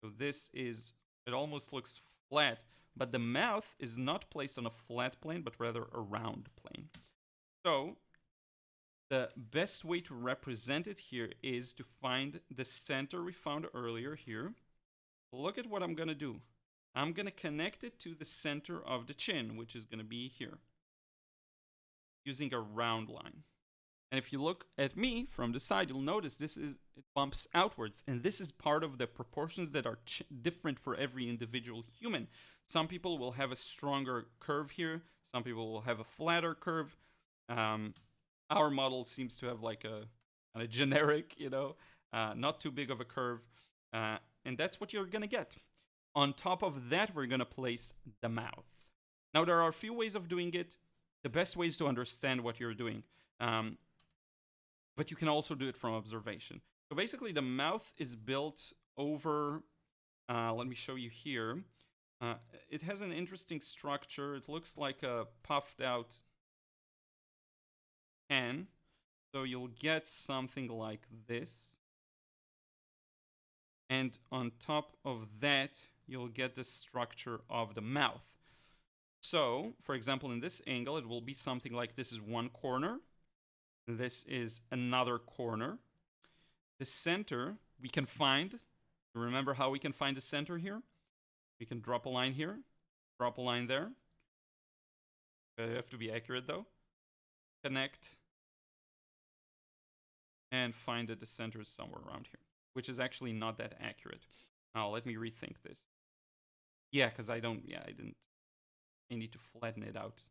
So this is, it almost looks flat, but the mouth is not placed on a flat plane, but rather a round plane. So the best way to represent it here is to find the center we found earlier here. Look at what I'm going to do. I'm going to connect it to the center of the chin, which is going to be here, using a round line. And if you look at me from the side, you'll notice it bumps outwards. And this is part of the proportions that are different for every individual human. Some people will have a stronger curve here. Some people will have a flatter curve. Our model seems to have like a generic, not too big of a curve. And that's what you're going to get. On top of that, we're going to place the mouth. Now, there are a few ways of doing it. The best way is to understand what you're doing. But you can also do it from observation. So basically, the mouth is built over, let me show you here. It has an interesting structure. It looks like a puffed out can. So you'll get something like this. And on top of that, you'll get the structure of the mouth. So, for example, in this angle, it will be something like this is one corner. This is another corner. The center, we can find. Remember how we can find the center here? We can drop a line here, drop a line there. You have to be accurate, though. Connect. And find that the center is somewhere around here, which is actually not that accurate. Now, let me rethink this. Yeah, because I need to flatten it out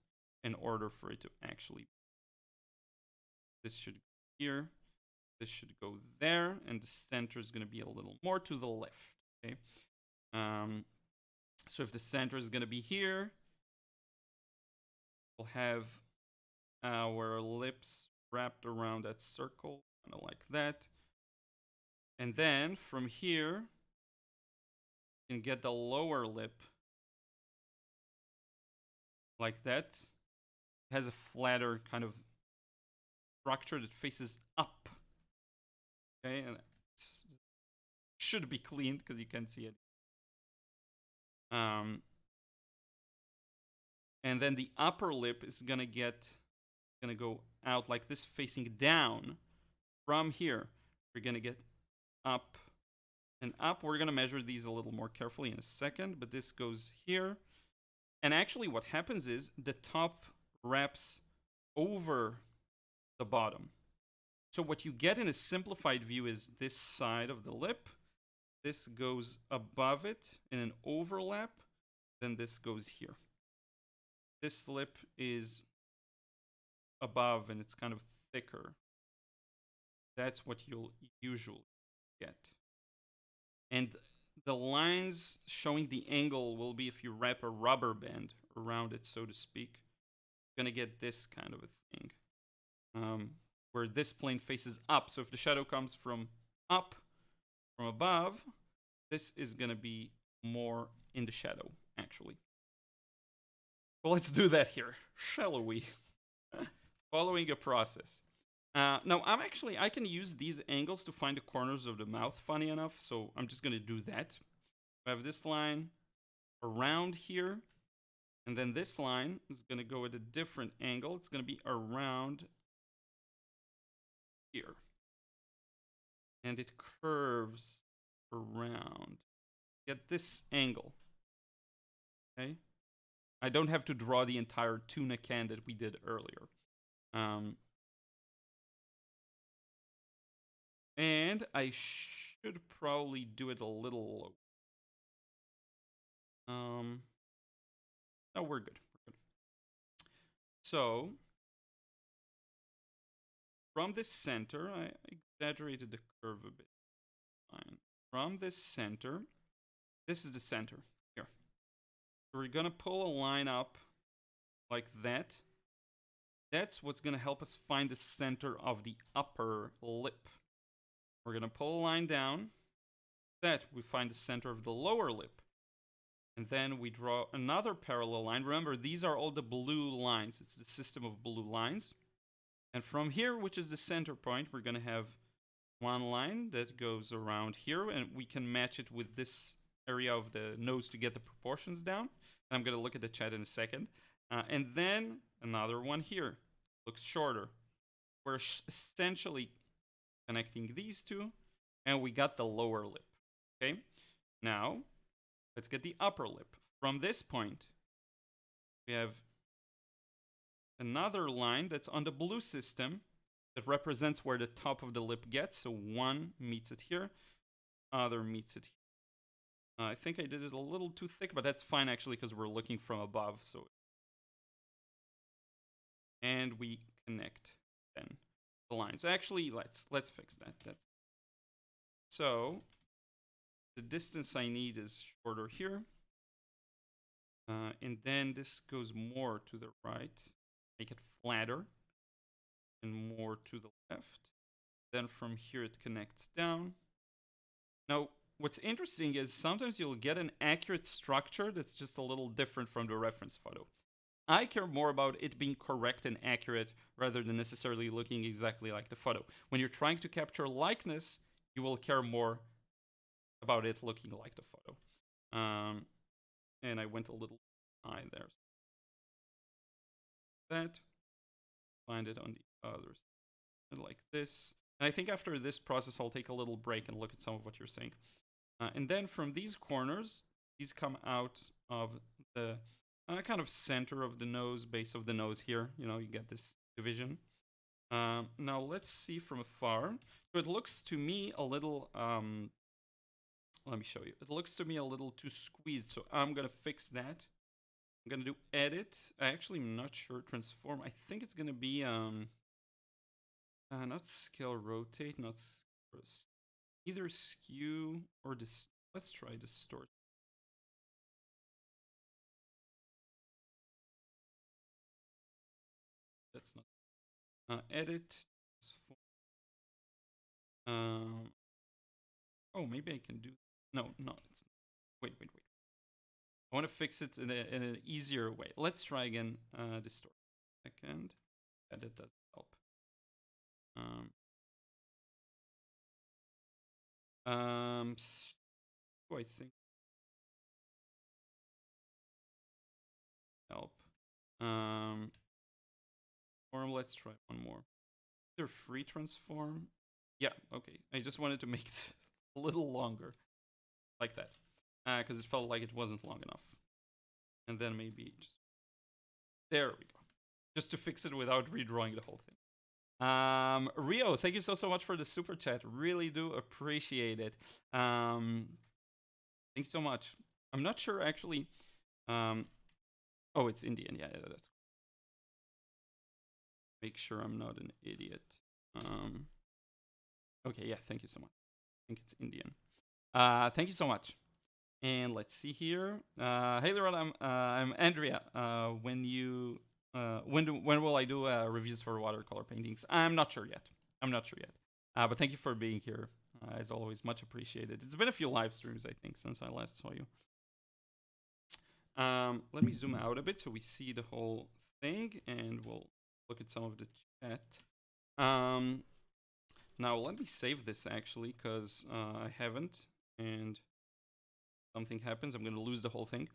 in order for it to actually. This should go here. This should go there. And the center is going to be a little more to the left. Okay. So if the center is going to be here, we'll have our lips wrapped around that circle, kind of like that. And then from here, you can get the lower lip like that. It has a flatter kind of structure that faces up. Okay, and it should be cleaned because you can't see it. And then the upper lip is gonna go out like this, facing down. From here, we're gonna get up and up. We're gonna measure these a little more carefully in a second, but this goes here. And actually what happens is the top wraps over the bottom. So what you get in a simplified view is this side of the lip. This goes above it in an overlap. Then this goes here. this lip is above and it's kind of thicker, that's what you'll usually get. And the lines showing the angle will be if you wrap a rubber band around it, so to speak. You're gonna get this kind of a thing, where this plane faces up. So if the shadow comes from up, from above, this is gonna be more in the shadow, actually. Well, let's do that here, shall we? Following a process. Now, I can use these angles to find the corners of the mouth, funny enough, so I'm just gonna do that. I have this line around here, and then this line is gonna go at a different angle. It's gonna be around here. And it curves around. Get this angle. Okay? I don't have to draw the entire tuna can that we did earlier. And I should probably do it a little low. No, we're good. We're good. So, from this center, I exaggerated the curve a bit. Fine. From this center, this is the center here. So we're gonna pull a line up like that. That's what's gonna help us find the center of the upper lip. We're gonna pull a line down. That we find the center of the lower lip. And then we draw another parallel line. Remember, these are all the blue lines. It's the system of blue lines. And from here, which is the center point, we're gonna have one line that goes around here, and we can match it with this area of the nose to get the proportions down. And I'm gonna look at the chat in a second. And then another one here, looks shorter. We're essentially connecting these two, and we got the lower lip, okay? Now, let's get the upper lip. From this point, we have another line that's on the blue system that represents where the top of the lip gets. So one meets it here, other meets it here. I think I did it a little too thick, but that's fine actually because we're looking from above. So, and we connect then the lines. Actually, let's fix that. So the distance I need is shorter here, and then this goes more to the right. Make it flatter and more to the left. Then from here it connects down. Now, what's interesting is sometimes you'll get an accurate structure that's just a little different from the reference photo. I care more about it being correct and accurate rather than necessarily looking exactly like the photo. When you're trying to capture likeness, you will care more about it looking like the photo. And I went a little high there. That. Find it on the other side like this. And I think after this process, I'll take a little break and look at some of what you're saying. And then from these corners, these come out of the kind of center of the nose, base of the nose here. You know, you get this division. Now let's see from afar. So it looks to me a little, let me show you. It looks to me a little too squeezed, so I'm gonna fix that. I'm gonna do edit. I actually am not sure. Transform. I think it's gonna be not scale rotate, not either skew or let's try distort. That's not edit. Oh, maybe I can do. No, it's wait. I want to fix it in an easier way. Let's try again. Distort. Second. Edit does help. So I think help. Or let's try one more. Either free transform. Yeah, okay. I just wanted to make it a little longer, like that, because it felt like it wasn't long enough. And then maybe just there we go, just to fix it without redrawing the whole thing. Rio, thank you so much for the super chat. Really do appreciate it. Thanks so much. I'm not sure actually Oh, it's Indian. Yeah, that's. Make sure I'm not an idiot. Okay, yeah, thank you so much. I think it's Indian. Thank you so much. And let's see here. Hey, Liron, I'm Andrea. When will I do reviews for watercolor paintings? I'm not sure yet. But thank you for being here. As always, much appreciated. It's been a few live streams, I think, since I last saw you. Let me zoom out a bit so we see the whole thing, and we'll look at some of the chat. Now let me save this actually, because I haven't, and something happens, I'm gonna lose the whole thing.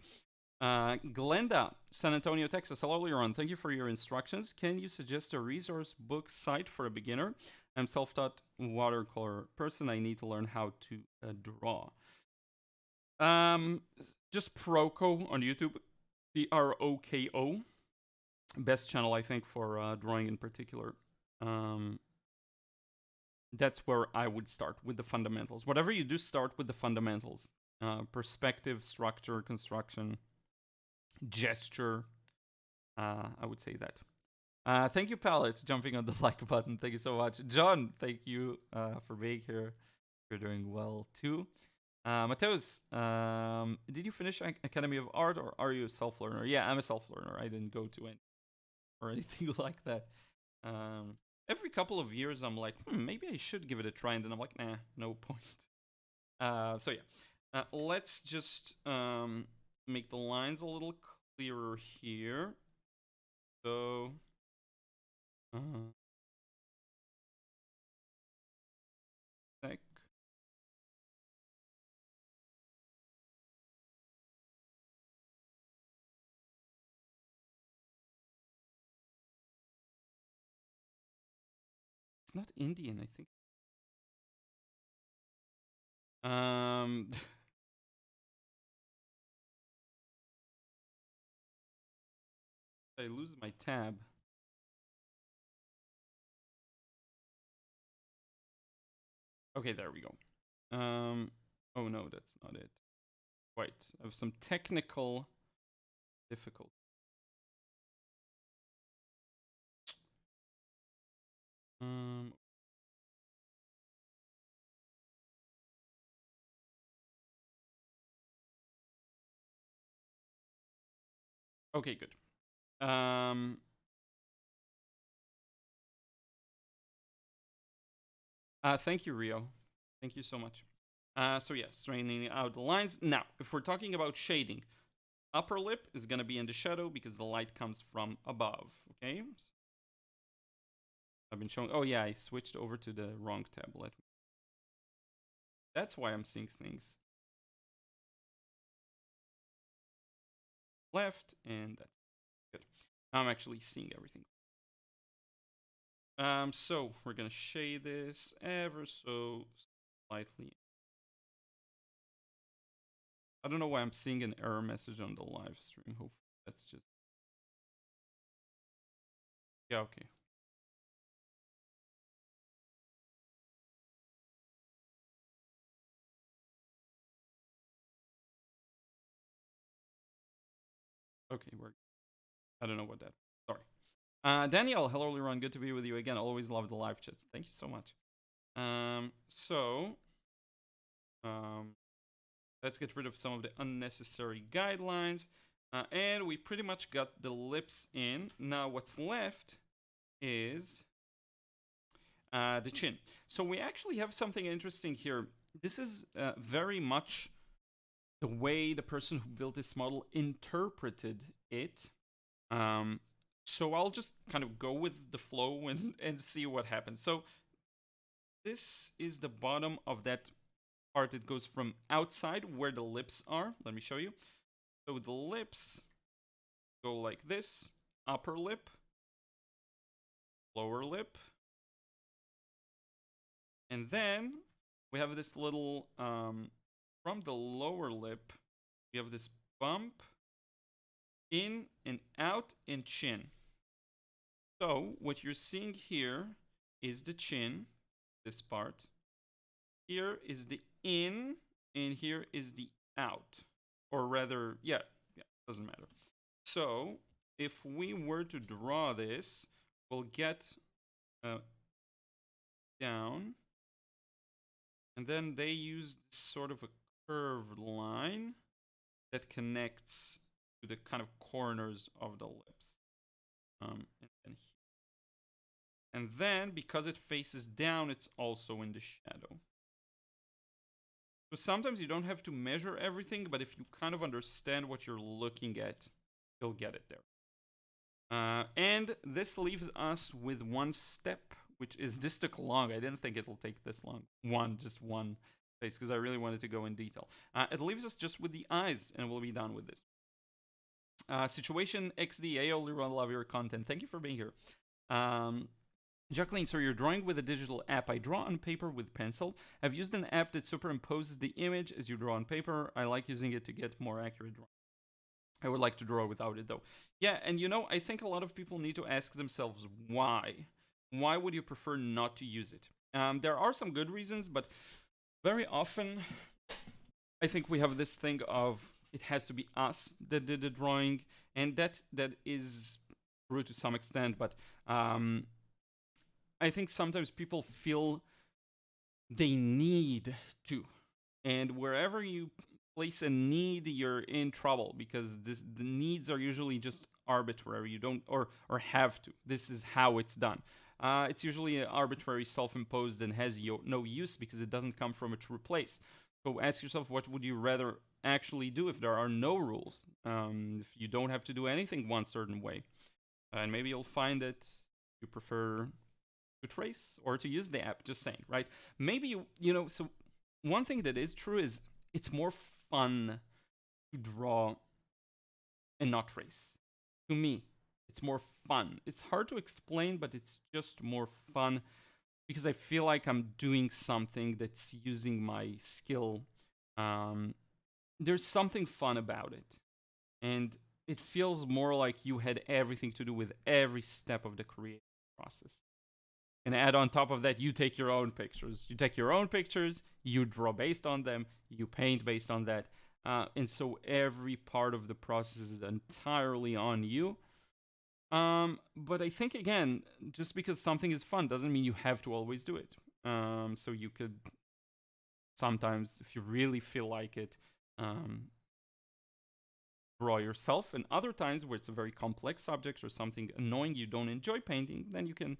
Glenda, San Antonio, Texas. Hello, Liron. Thank you for your instructions. Can you suggest a resource book site for a beginner? I'm self-taught watercolor person. I need to learn how to draw. Just Proko on YouTube. Proko. Best channel, I think, for drawing in particular. That's where I would start with the fundamentals. Whatever you do, start with the fundamentals. Perspective, structure, construction, gesture. I would say that. Thank you, Palette, jumping on the like button. Thank you so much. John, thank you for being here. You're doing well, too. Mateus, did you finish Academy of Art, or are you a self-learner? Yeah, I'm a self-learner. I didn't go to any or anything like that. Every couple of years, I'm like, maybe I should give it a try, and then I'm like, nah, no point. So yeah, let's just make the lines a little clearer here. So, sec. It's not Indian, I think. I lose my tab. Okay, there we go. Oh no, that's not it. Wait, I have some technical difficulty. Okay, good. Thank you, Rio. Thank you so much. So yeah, straightening out the lines. Now, if we're talking about shading, upper lip is gonna be in the shadow because the light comes from above, okay? I've been showing, oh yeah, I switched over to the wrong tablet. That's why I'm seeing things left, and that's good. I'm actually seeing everything. So we're gonna shade this ever so slightly. I don't know why I'm seeing an error message on the live stream. Hopefully that's just, yeah, okay. Okay, I don't know what that, sorry. Danielle, hello, Liron. Good to be with you again. Always love the live chats. Thank you so much. Let's get rid of some of the unnecessary guidelines. And we pretty much got the lips in. Now what's left is the chin. So we actually have something interesting here. This is very much the way the person who built this model interpreted it. So I'll just kind of go with the flow and see what happens. So this is the bottom of that part. It goes from outside where the lips are. Let me show you. So the lips go like this. Upper lip, lower lip. And then we have this little, from the lower lip, we have this bump in and out and chin. So what you're seeing here is the chin, this part. Here is the in, and here is the out. Or rather, yeah, doesn't matter. So if we were to draw this, we'll get down, and then they use sort of a curved line that connects to the kind of corners of the lips. And then, because it faces down, it's also in the shadow. So sometimes you don't have to measure everything, but if you kind of understand what you're looking at, you'll get it there. And this leaves us with one step, which is this took long. I didn't think it'll take this long. Just one face, because I really wanted to go in detail. It leaves us just with the eyes, and we'll be done with this. Situation XD, Ayo, Liron, love your content. Thank you for being here. Jacqueline, so you're drawing with a digital app. I draw on paper with pencil. I've used an app that superimposes the image as you draw on paper. I like using it to get more accurate drawing. I would like to draw without it, though. Yeah, and you know, I think a lot of people need to ask themselves why. Why would you prefer not to use it? There are some good reasons, but very often I think we have this thing of it has to be us that did the drawing, and that is true to some extent, but I think sometimes people feel they need to. And wherever you place a need, you're in trouble, because the needs are usually just arbitrary. You don't or have to. This is how it's done. It's usually arbitrary, self-imposed, and has no use because it doesn't come from a true place. So ask yourself, what would you rather actually do if there are no rules? If you don't have to do anything one certain way. And maybe you'll find that you prefer to trace or to use the app, just saying, right? Maybe you know, so one thing that is true is it's more fun to draw and not trace. To me, it's more fun. It's hard to explain, but it's just more fun because I feel like I'm doing something that's using my skill. There's something fun about it, and it feels more like you had everything to do with every step of the creative process. And add on top of that, you take your own pictures. You take your own pictures, you draw based on them, you paint based on that. And so every part of the process is entirely on you. But I think, again, just because something is fun doesn't mean you have to always do it. So you could sometimes, if you really feel like it, draw yourself. And other times where it's a very complex subject or something annoying you don't enjoy painting, then you can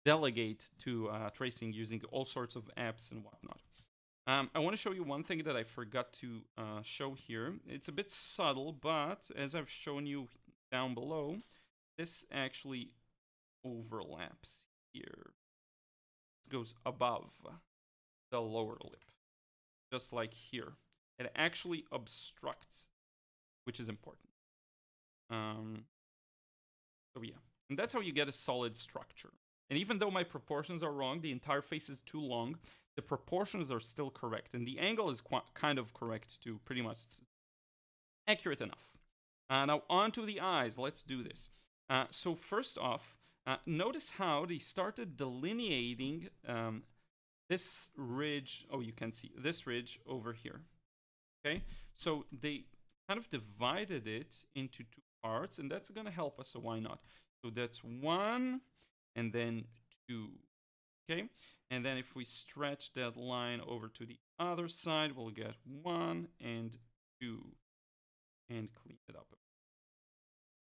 delegate to tracing using all sorts of apps and whatnot. I want to show you one thing that I forgot to show here. It's a bit subtle, but as I've shown you down below, this actually overlaps here. It goes above the lower lip, just like here. It actually obstructs, which is important. So yeah, and that's how you get a solid structure. And even though my proportions are wrong, the entire face is too long, the proportions are still correct. And the angle is kind of correct too, pretty much accurate enough. Now onto the eyes, let's do this. So first off, notice how they started delineating this ridge. Oh, you can see this ridge over here. Okay, so they kind of divided it into two parts, and that's gonna help us, so why not? So that's one, and then two, okay? And then if we stretch that line over to the other side, we'll get 1 and 2, and clean it up.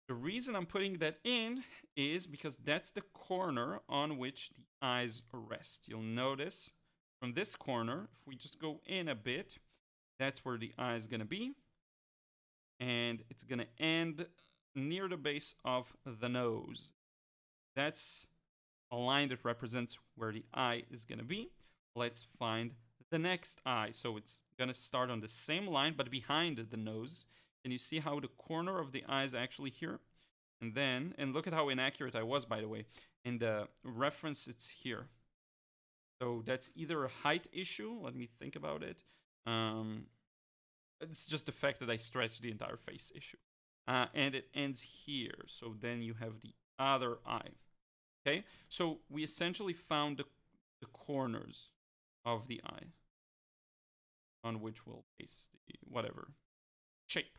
The reason I'm putting that in is because that's the corner on which the eyes rest. You'll notice from this corner, if we just go in a bit, that's where the eye is gonna be. And it's gonna end near the base of the nose. That's a line that represents where the eye is gonna be. Let's find the next eye. So it's gonna start on the same line, but behind the nose. And you see how the corner of the eye is actually here? And then, and look at how inaccurate I was, by the way. In the reference, it's here. So that's either a height issue. Let me think about it. It's just the fact that I stretched the entire face issue. And it ends here. So then you have the other eye. Okay, so we essentially found the corners of the eye on which we'll base the whatever shape.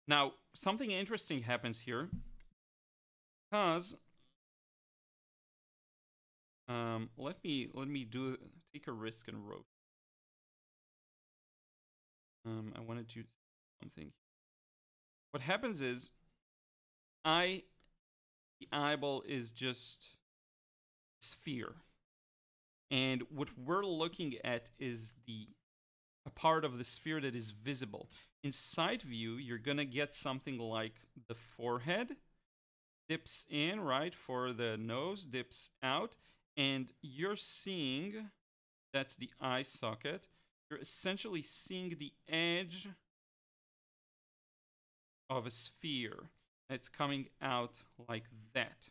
Now, something interesting happens here because let me take a risk and rotate. I want to do something. What happens is the eyeball is just sphere, and what we're looking at is a part of the sphere that is visible. In side view, you're gonna get something like the forehead dips in, right, for the nose, dips out, and you're seeing, that's the eye socket, you're essentially seeing the edge of a sphere. It's coming out like that.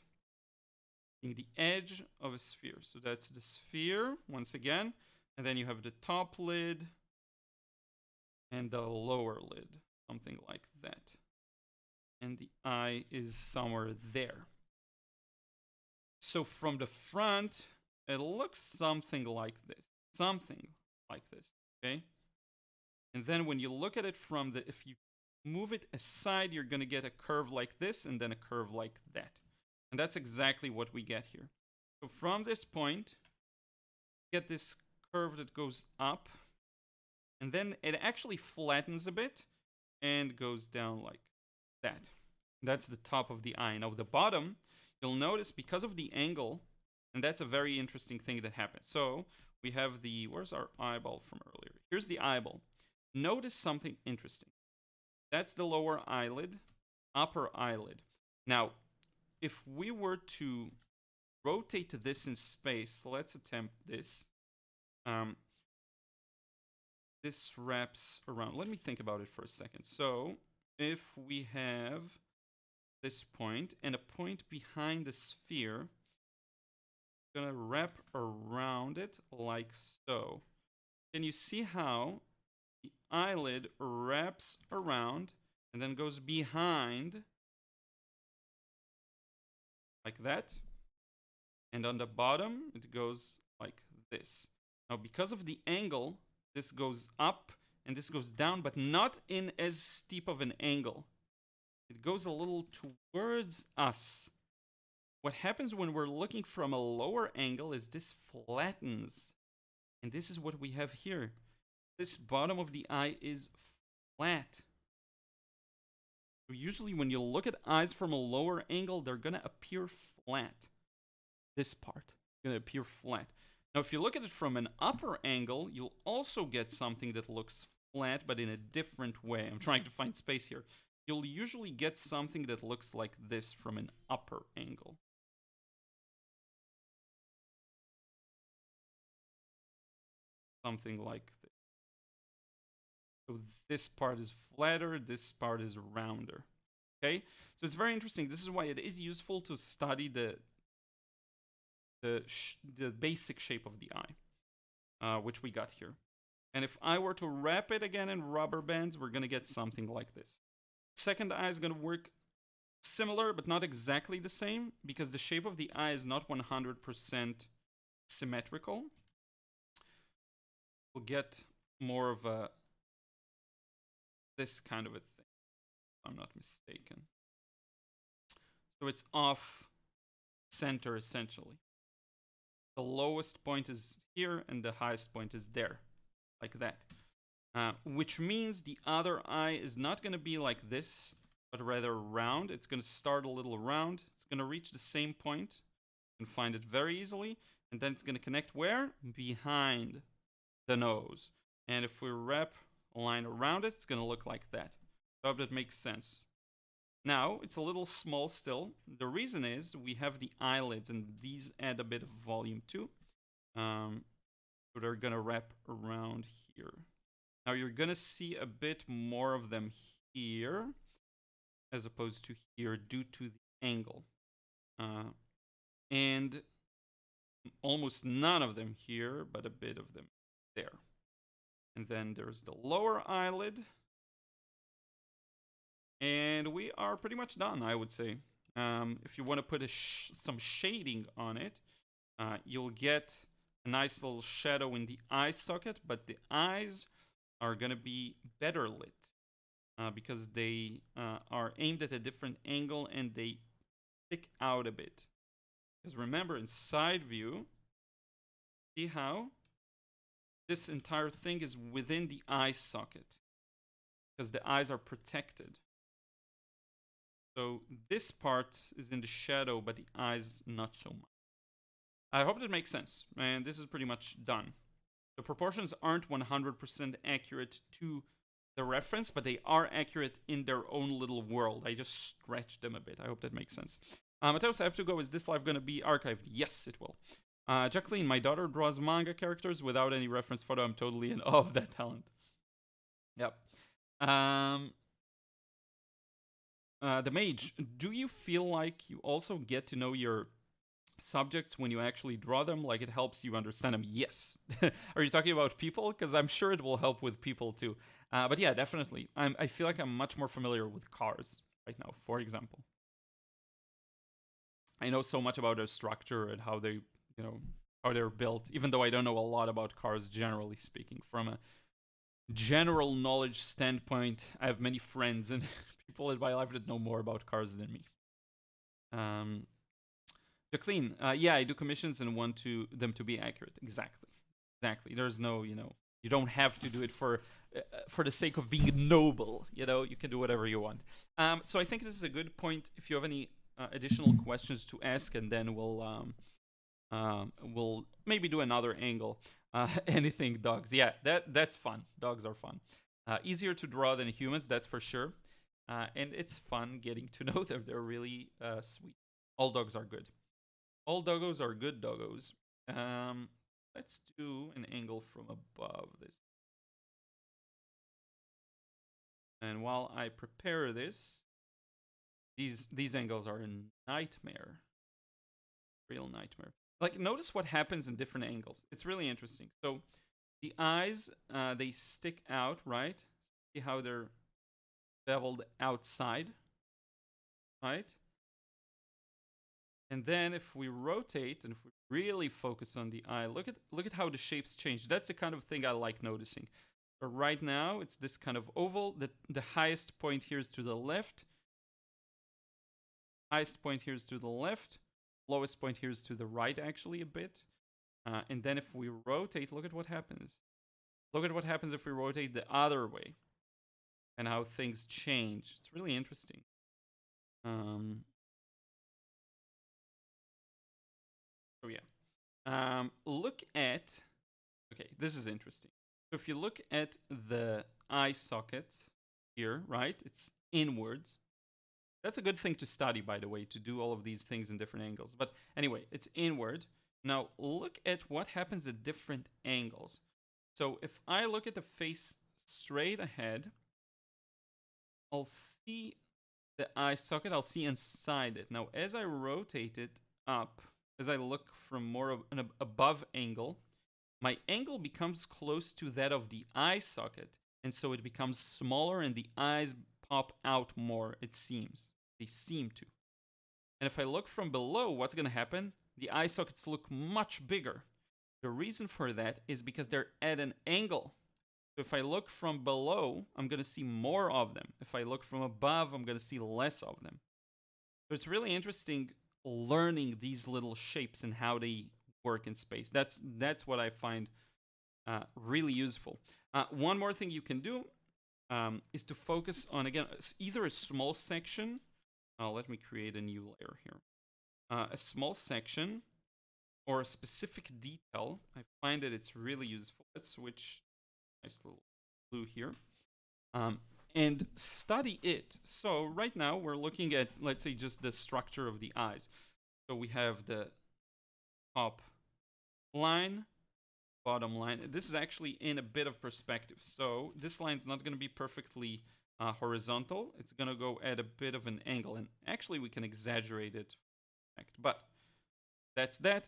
Seeing the edge of a sphere. So that's the sphere, once again, and then you have the top lid and the lower lid, something like that. And the eye is somewhere there. So from the front, it looks something like this. Something like this, okay? And then when you look at it from the, if you move it aside, you're gonna get a curve like this and then a curve like that. And that's exactly what we get here. So from this point, get this curve that goes up, and then it actually flattens a bit and goes down like that. That's the top of the eye. Now the bottom, you'll notice because of the angle, and that's a very interesting thing that happens. So we have the, where's our eyeball from earlier? Here's the eyeball. Notice something interesting. That's the lower eyelid, upper eyelid. Now, if we were to rotate this in space, so let's attempt this. This wraps around. Let me think about it for a second. So if we have this point and a point behind the sphere, I'm gonna wrap around it like so. Can you see how the eyelid wraps around and then goes behind like that? And on the bottom, it goes like this. Now, because of the angle, this goes up and this goes down, but not in as steep of an angle. It goes a little towards us. What happens when we're looking from a lower angle is this flattens. And this is what we have here. This bottom of the eye is flat. So usually when you look at eyes from a lower angle, they're gonna appear flat. This part is gonna appear flat. Now, if you look at it from an upper angle, you'll also get something that looks flat, but in a different way. I'm trying to find space here. You'll usually get something that looks like this from an upper angle. Something like this. So this part is flatter, this part is rounder. Okay? So it's very interesting. This is why it is useful to study the basic shape of the eye, which we got here. And if I were to wrap it again in rubber bands, we're gonna get something like this. Second eye is gonna work similar, but not exactly the same, because the shape of the eye is not 100% symmetrical. We'll get more of a this kind of a thing, if I'm not mistaken. So it's off center essentially. The lowest point is here and the highest point is there, like that. Which means the other eye is not going to be like this, but rather round. It's going to start a little round. It's going to reach the same point. You can find it very easily. And then it's going to connect where? Behind the nose. And if we wrap a line around it, it's going to look like that. I hope that makes sense. Now, it's a little small still. The reason is we have the eyelids, and these add a bit of volume too. So they're going to wrap around here. Now, you're going to see a bit more of them here as opposed to here due to the angle. And almost none of them here, but a bit of them there. And then there's the lower eyelid. And we are pretty much done, I would say. If you want to put some shading on it, you'll get a nice little shadow in the eye socket, but the eyes are going to be better lit. because they are aimed at a different angle and they stick out a bit. Because remember, in side view, see how this entire thing is within the eye socket because the eyes are protected. So this part is in the shadow, but the eyes not so much. I hope that makes sense. And this is pretty much done. The proportions aren't 100% accurate to the reference, but they are accurate in their own little world. I just stretched them a bit. I hope that makes sense. Mateus, I have to go. Is this live going to be archived? Yes, it will. Jacqueline, my daughter draws manga characters without any reference photo. I'm totally in awe of that talent. Yep. The mage, do you feel like you also get to know your subjects when you actually draw them? Like it helps you understand them? Yes. Are you talking about people? Because I'm sure it will help with people too. But yeah, definitely. I feel like I'm much more familiar with cars right now, for example. I know so much about their structure and how they, how they're built, even though I don't know a lot about cars generally speaking. From a general knowledge standpoint, I have many friends and people in my life that know more about cars than me. Jacqueline, yeah, I do commissions and want them to be accurate. Exactly. There's no, you don't have to do it for the sake of being noble. You can do whatever you want. So I think this is a good point. If you have any additional questions to ask, and then we'll maybe do another angle. Anything dogs? Yeah, that's fun. Dogs are fun. Easier to draw than humans, that's for sure. And it's fun getting to know them. They're really sweet. All dogs are good. All doggos are good doggos. Let's do an angle from above this. And while I prepare this, these angles are a nightmare. Real nightmare. Like, notice what happens in different angles. It's really interesting. So the eyes, they stick out, right? See how they're beveled outside, right? And then if we rotate and if we really focus on the eye, look at how the shapes change. That's the kind of thing I like noticing. So right now, it's this kind of oval. The highest point here is to the left. Highest point here is to the left. Lowest point here is to the right, actually, a bit. And then if we rotate, look at what happens. Look at what happens if we rotate the other way. And how things change. It's really interesting. So yeah. Look at... Okay, this is interesting. So if you look at the eye socket here, right? It's inwards. That's a good thing to study, by the way, to do all of these things in different angles. But anyway, it's inward. Now, look at what happens at different angles. So if I look at the face straight ahead, I'll see the eye socket. I'll see inside it. Now, as I rotate it up, as I look from more of an above angle, my angle becomes close to that of the eye socket. And so it becomes smaller and the eyes pop out more, it seems. They seem to. And if I look from below, what's going to happen? The eye sockets look much bigger. The reason for that is because they're at an angle. So if I look from below, I'm going to see more of them. If I look from above, I'm going to see less of them. So it's really interesting learning these little shapes and how they work in space. That's what I find really useful. One more thing you can do is to focus on, again, either a small section. Let me create a new layer here. A small section or a specific detail. I find that it's really useful. Let's switch. Nice little blue here. And study it. So right now we're looking at, let's say, just the structure of the eyes. So we have the top line, bottom line. This is actually in a bit of perspective. So this line's not going to be perfectly horizontal. It's going to go at a bit of an angle. And actually we can exaggerate it. But that's that.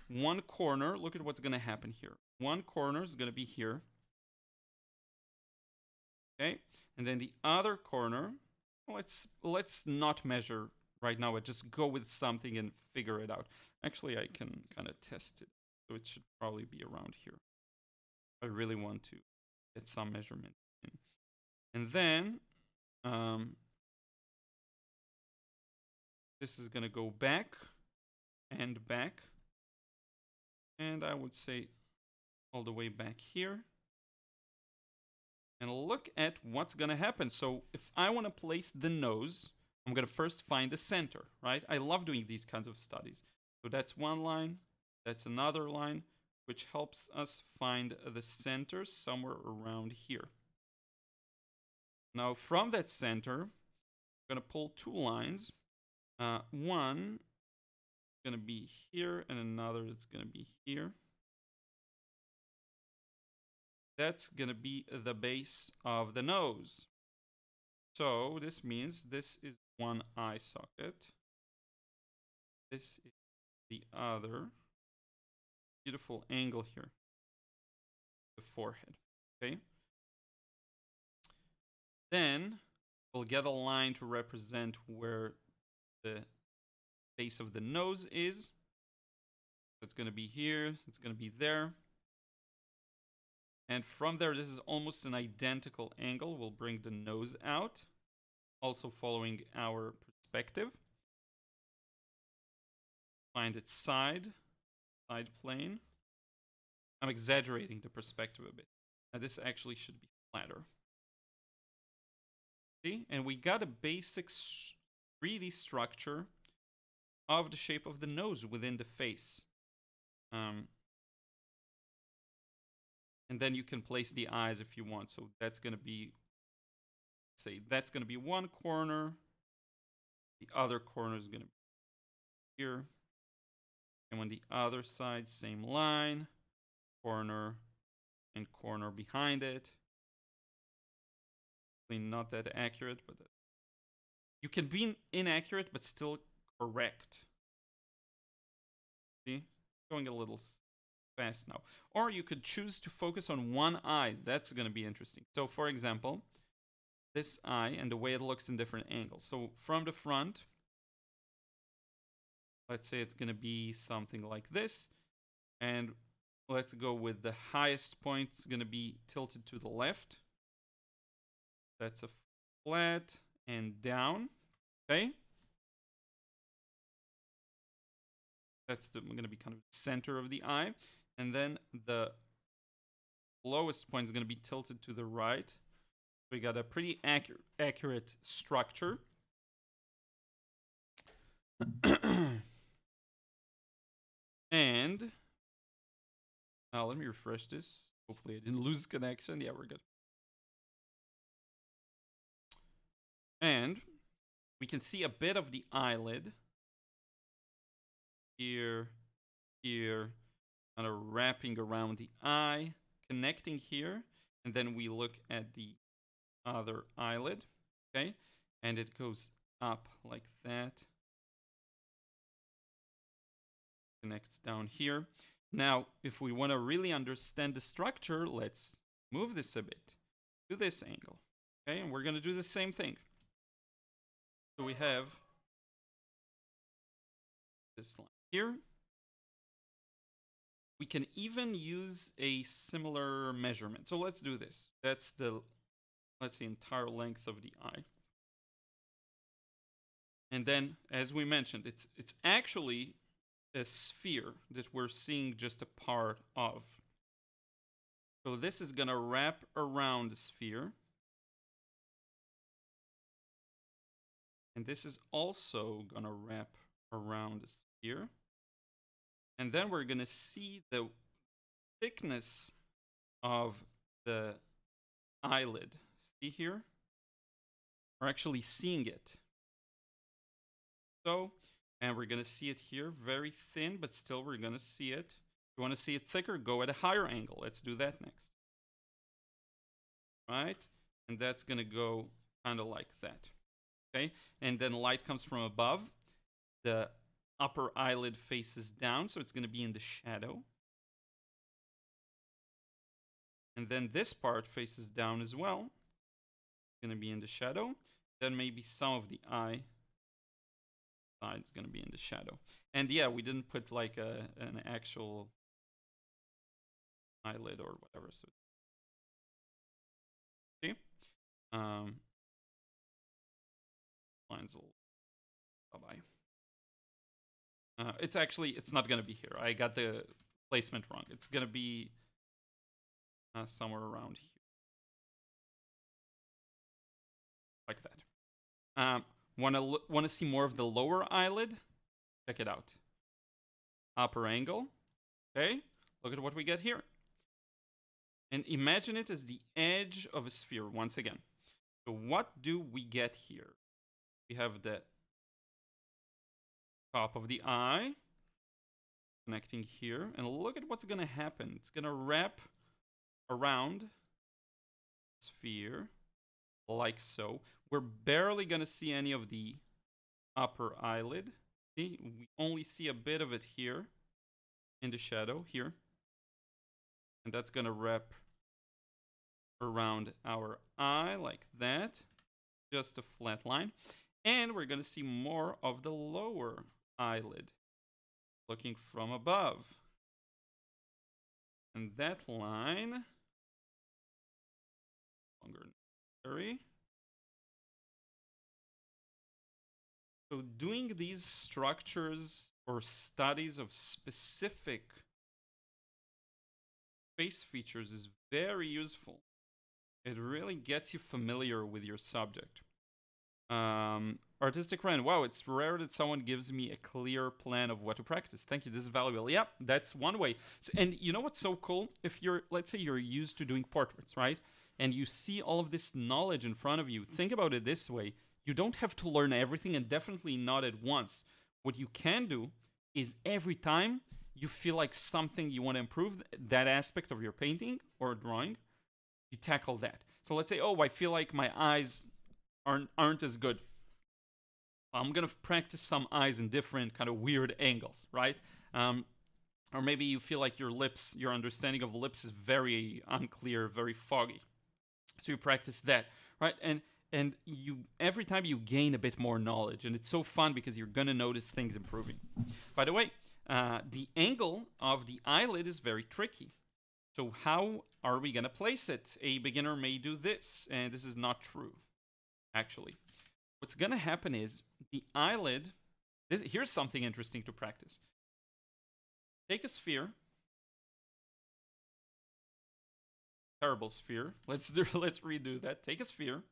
One corner, look at what's going to happen here. One corner is going to be here. Okay, and then the other corner, let's not measure right now, but just go with something and figure it out. Actually, I can kind of test it. So it should probably be around here. I really want to get some measurement in. And then This is gonna go back and back, and I would say all the way back here. And look at what's gonna happen. So if I want to place the nose, I'm gonna first find the center, right? I love doing these kinds of studies. So that's one line, that's another line, which helps us find the center somewhere around here. Now from that center, I'm gonna pull two lines. One is gonna be here, and another is gonna be here. That's gonna be the base of the nose. So this means this is one eye socket. This is the other. Beautiful angle here. The forehead. Okay. Then we'll get a line to represent where the base of the nose is. It's going to be here. It's going to be there. And from there, this is almost an identical angle. We'll bring the nose out, also following our perspective. Find its side plane. I'm exaggerating the perspective a bit. Now this actually should be flatter. See? And we got a basic 3D structure of the shape of the nose within the face. And then you can place the eyes if you want. So that's going to be, say, that's going to be one corner. The other corner is going to be here. And on the other side, same line, corner and corner behind it. Not that accurate, but you can be inaccurate, but still correct. See? Going a little fast now. Or you could choose to focus on one eye. That's going to be interesting. So for example, this eye and the way it looks in different angles. So from the front, let's say it's going to be something like this. And let's go with the highest point. It's going to be tilted to the left. That's a flat and down. Okay. That's going to be kind of the center of the eye. And then the lowest point is going to be tilted to the right. We got a pretty accurate structure. And let me refresh this. Hopefully I didn't lose connection. Yeah, we're good. And we can see a bit of the eyelid. Here, here, kind of wrapping around the eye, connecting here. And then we look at the other eyelid, okay? And it goes up like that. Connects down here. Now, if we want to really understand the structure, let's move this a bit to this angle, okay? And we're going to do the same thing. So we have this line here. We can even use a similar measurement. So let's do this. That's the, let's say, entire length of the eye. And then, as we mentioned, it's actually a sphere that we're seeing just a part of. So this is going to wrap around the sphere. And this is also going to wrap around the sphere. And then we're going to see the thickness of the eyelid. See here? We're actually seeing it. So, and we're going to see it here, very thin, but still we're going to see it. If you want to see it thicker, go at a higher angle. Let's do that next. Right? And that's going to go kind of like that. Okay? And then light comes from above. The upper eyelid faces down, so it's going to be in the shadow. And then this part faces down as well. It's going to be in the shadow. Then maybe some of the eye side is going to be in the shadow. And yeah, we didn't put like an actual eyelid or whatever. So see? lines. Bye-bye. It's not going to be here. I got the placement wrong. It's going to be somewhere around here. Like that. Want to see more of the lower eyelid? Check it out. Upper angle. Okay, look at what we get here. And imagine it as the edge of a sphere once again. So what do we get here? We have the top of the eye connecting here. And look at what's going to happen. It's going to wrap around the sphere like so. We're barely going to see any of the upper eyelid. See? We only see a bit of it here in the shadow here. And that's going to wrap around our eye like that. Just a flat line. And we're going to see more of the lower eyelid looking from above. And that line, longer necessary. So doing these structures or studies of specific face features is very useful. It really gets you familiar with your subject. Artistic Ren, wow, it's rare that someone gives me a clear plan of what to practice. Thank you, this is valuable. Yep, that's one way. And you know what's so cool? If you're, let's say you're used to doing portraits, right? And you see all of this knowledge in front of you, think about it this way. You don't have to learn everything, and definitely not at once. What you can do is every time you feel like something you want to improve, that aspect of your painting or drawing, you tackle that. So let's say, oh, I feel like my eyes aren't as good. I'm going to practice some eyes in different kind of weird angles, right? Or maybe you feel like your understanding of lips is very unclear, very foggy. So you practice that, right? And you every time you gain a bit more knowledge, and it's so fun because you're going to notice things improving. By the way, the angle of the eyelid is very tricky. So how are we going to place it? A beginner may do this, and this is not true, actually. What's going to happen is the eyelid, here's something interesting to practice. Take a sphere. Terrible sphere. Let's redo that. Take a sphere.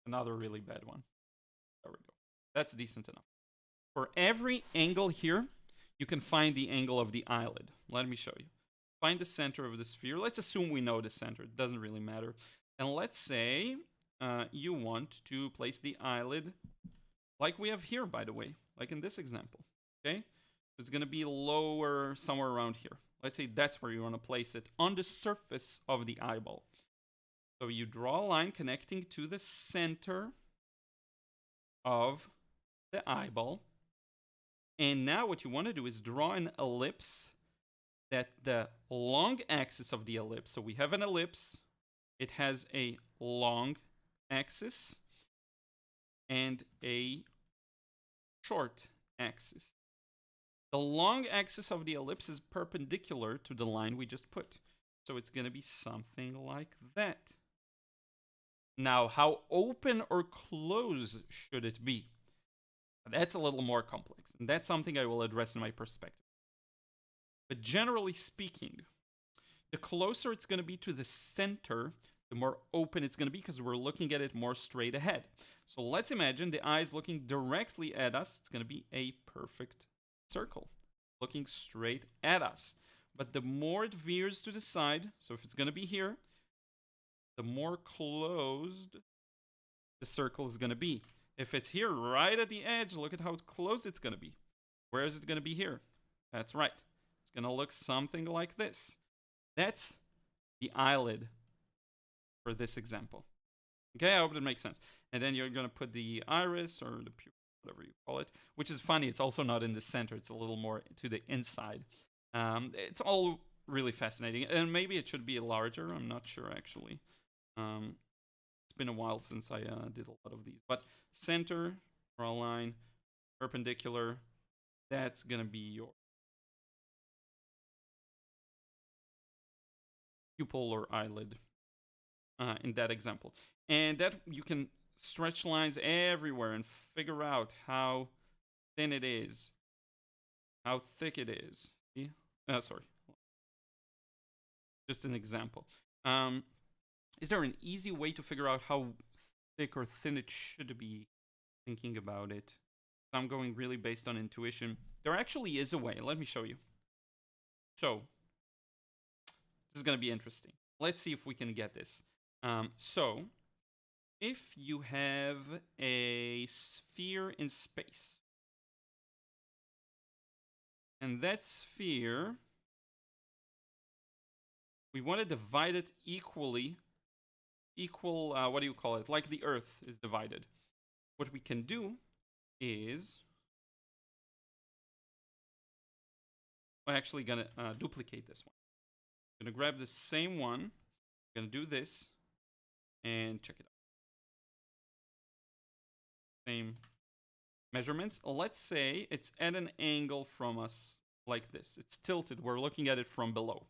Another really bad one. There we go. That's decent enough. For every angle here, you can find the angle of the eyelid. Let me show you. Find the center of the sphere. Let's assume we know the center. It doesn't really matter. And let's say you want to place the eyelid like we have here, by the way, like in this example. Okay? It's going to be lower, somewhere around here. Let's say that's where you want to place it, on the surface of the eyeball. So you draw a line connecting to the center of the eyeball. And now what you want to do is draw an ellipse that the long axis of the ellipse, so we have an ellipse, it has a long axis and a short axis. The long axis of the ellipse is perpendicular to the line we just put. So it's going to be something like that. Now, how open or close should it be? That's a little more complex, and that's something I will address in my perspective. But generally speaking, the closer it's going to be to the center, the more open it's going to be because we're looking at it more straight ahead. So let's imagine the eye is looking directly at us. It's going to be a perfect circle, looking straight at us. But the more it veers to the side, so if it's going to be here, the more closed the circle is going to be. If it's here right at the edge, look at how close it's going to be. Where is it going to be here? That's right. It's going to look something like this. That's the eyelid for this example. Okay, I hope that makes sense. And then you're going to put the iris or the pupil, whatever you call it, which is funny. It's also not in the center. It's a little more to the inside. It's all really fascinating. And maybe it should be larger. I'm not sure, actually. It's been a while since I did a lot of these. But center, draw a line, perpendicular, that's going to be your pupil or eyelid in that example. And that you can stretch lines everywhere and figure out how thin it is, how thick it is. See? Sorry, just an example. Is there an easy way to figure out how thick or thin it should be? Thinking about it, I'm going really based on intuition. There actually is a way. Let me show you. So this is going to be interesting. Let's see if we can get this. So if you have a sphere in space, and that sphere, we want to divide it equally. What do you call it? Like the Earth is divided. What we can do is, I'm actually gonna duplicate this one. I'm gonna grab the same one. I'm gonna do this and check it out. Same measurements. Let's say it's at an angle from us like this. It's tilted. We're looking at it from below.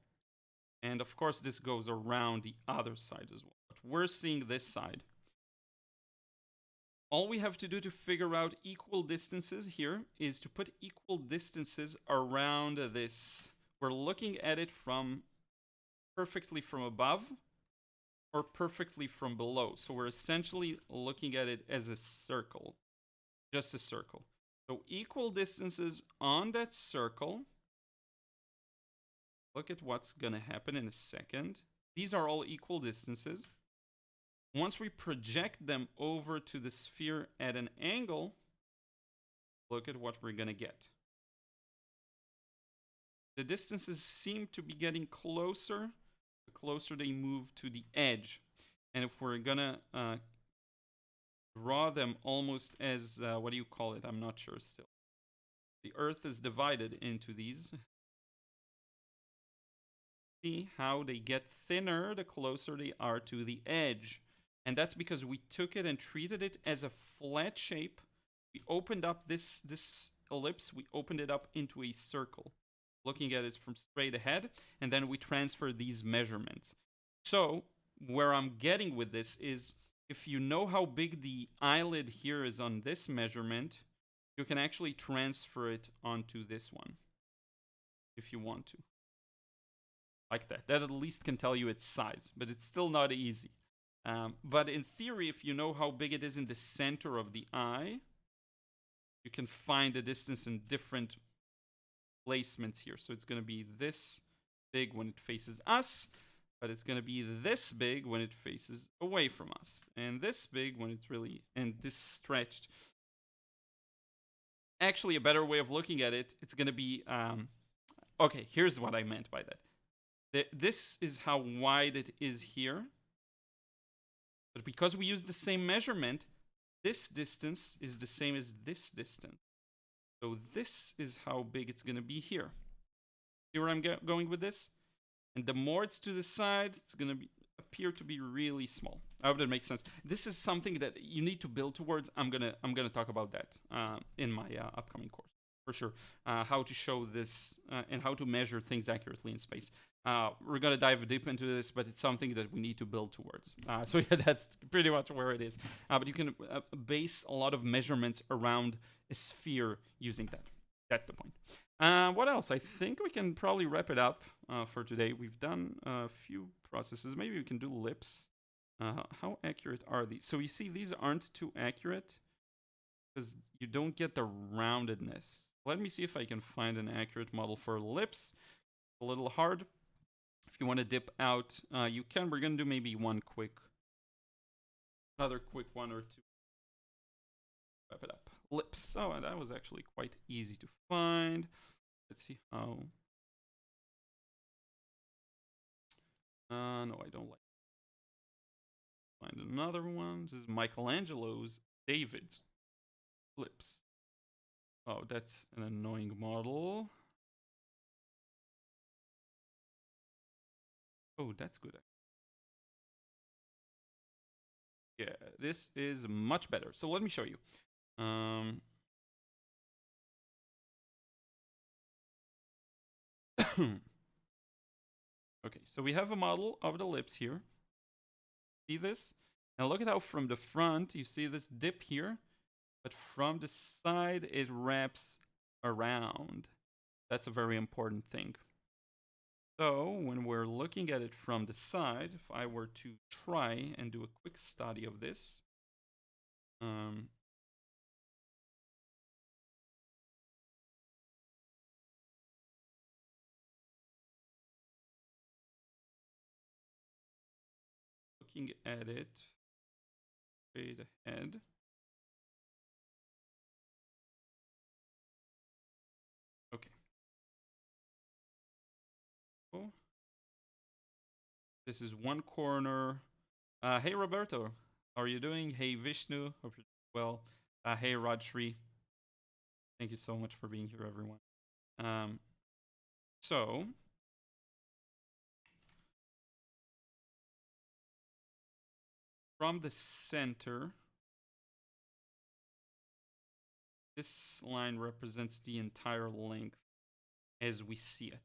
And of course, this goes around the other side as well. But we're seeing this side. All we have to do to figure out equal distances here is to put equal distances around this. We're looking at it from perfectly from above or perfectly from below. So we're essentially looking at it as a circle, just a circle. So equal distances on that circle. Look at what's going to happen in a second. These are all equal distances. Once we project them over to the sphere at an angle, look at what we're going to get. The distances seem to be getting closer the closer they move to the edge. And if we're going to draw them almost as, what do you call it? I'm not sure still. The Earth is divided into these. See how they get thinner the closer they are to the edge. And that's because we took it and treated it as a flat shape. We opened up this ellipse, we opened it up into a circle, looking at it from straight ahead, and then we transfer these measurements. So where I'm getting with this is, if you know how big the eyelid here is on this measurement, you can actually transfer it onto this one, if you want to. Like that. That at least can tell you its size, but it's still not easy. But in theory, if you know how big it is in the center of the eye, you can find the distance in different placements here. So it's going to be this big when it faces us, but it's going to be this big when it faces away from us, and this big when it's really, and this stretched. Actually, a better way of looking at it, it's going to be, okay, here's what I meant by that. This is how wide it is here. But because we use the same measurement, this distance is the same as this distance. So this is how big it's going to be here. See where I'm going with this? And the more it's to the side, it's going to appear to be really small. I hope that makes sense. This is something that you need to build towards. I'm gonna talk about that in my upcoming course, for sure. How to show this and how to measure things accurately in space. We're going to dive deep into this, but it's something that we need to build towards. So yeah, that's pretty much where it is. But you can base a lot of measurements around a sphere using that. That's the point. What else? I think we can probably wrap it up for today. We've done a few processes. Maybe we can do lips. How accurate are these? So you see, these aren't too accurate because you don't get the roundedness. Let me see if I can find an accurate model for lips. A little hard. If you want to dip out, you can. We're going to do maybe another quick one or two. Wrap it up. Lips. Oh, and that was actually quite easy to find. Let's see how. No, I don't like. Find another one. This is Michelangelo's David's lips. Oh, that's an annoying model. Oh, that's good. Yeah, this is much better. So let me show you. Okay, so we have a model of the lips here. See this? Now look at how from the front, you see this dip here, but from the side, it wraps around. That's a very important thing. So when we're looking at it from the side, if I were to try and do a quick study of this, looking at it straight ahead. Okay. Oh. This is one corner. Hey, Roberto. How are you doing? Hey, Vishnu. Hope you're well. Hey, Rajshri. Thank you so much for being here, everyone. So, from the center, this line represents the entire length as we see it.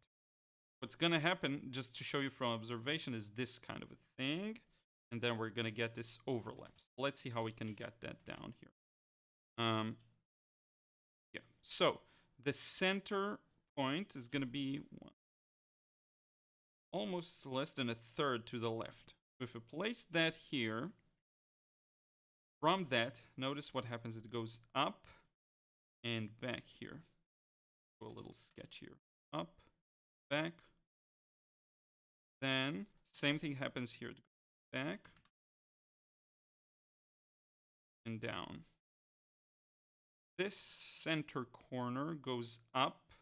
What's going to happen, just to show you from observation, is this kind of a thing. And then we're going to get this overlap. So let's see how we can get that down here. Yeah, so the center point is going to be almost less than a third to the left. If we place that here, from that, notice what happens. It goes up and back here. Go a little sketch here. Up, back. Then, same thing happens here. Back and down. This center corner goes up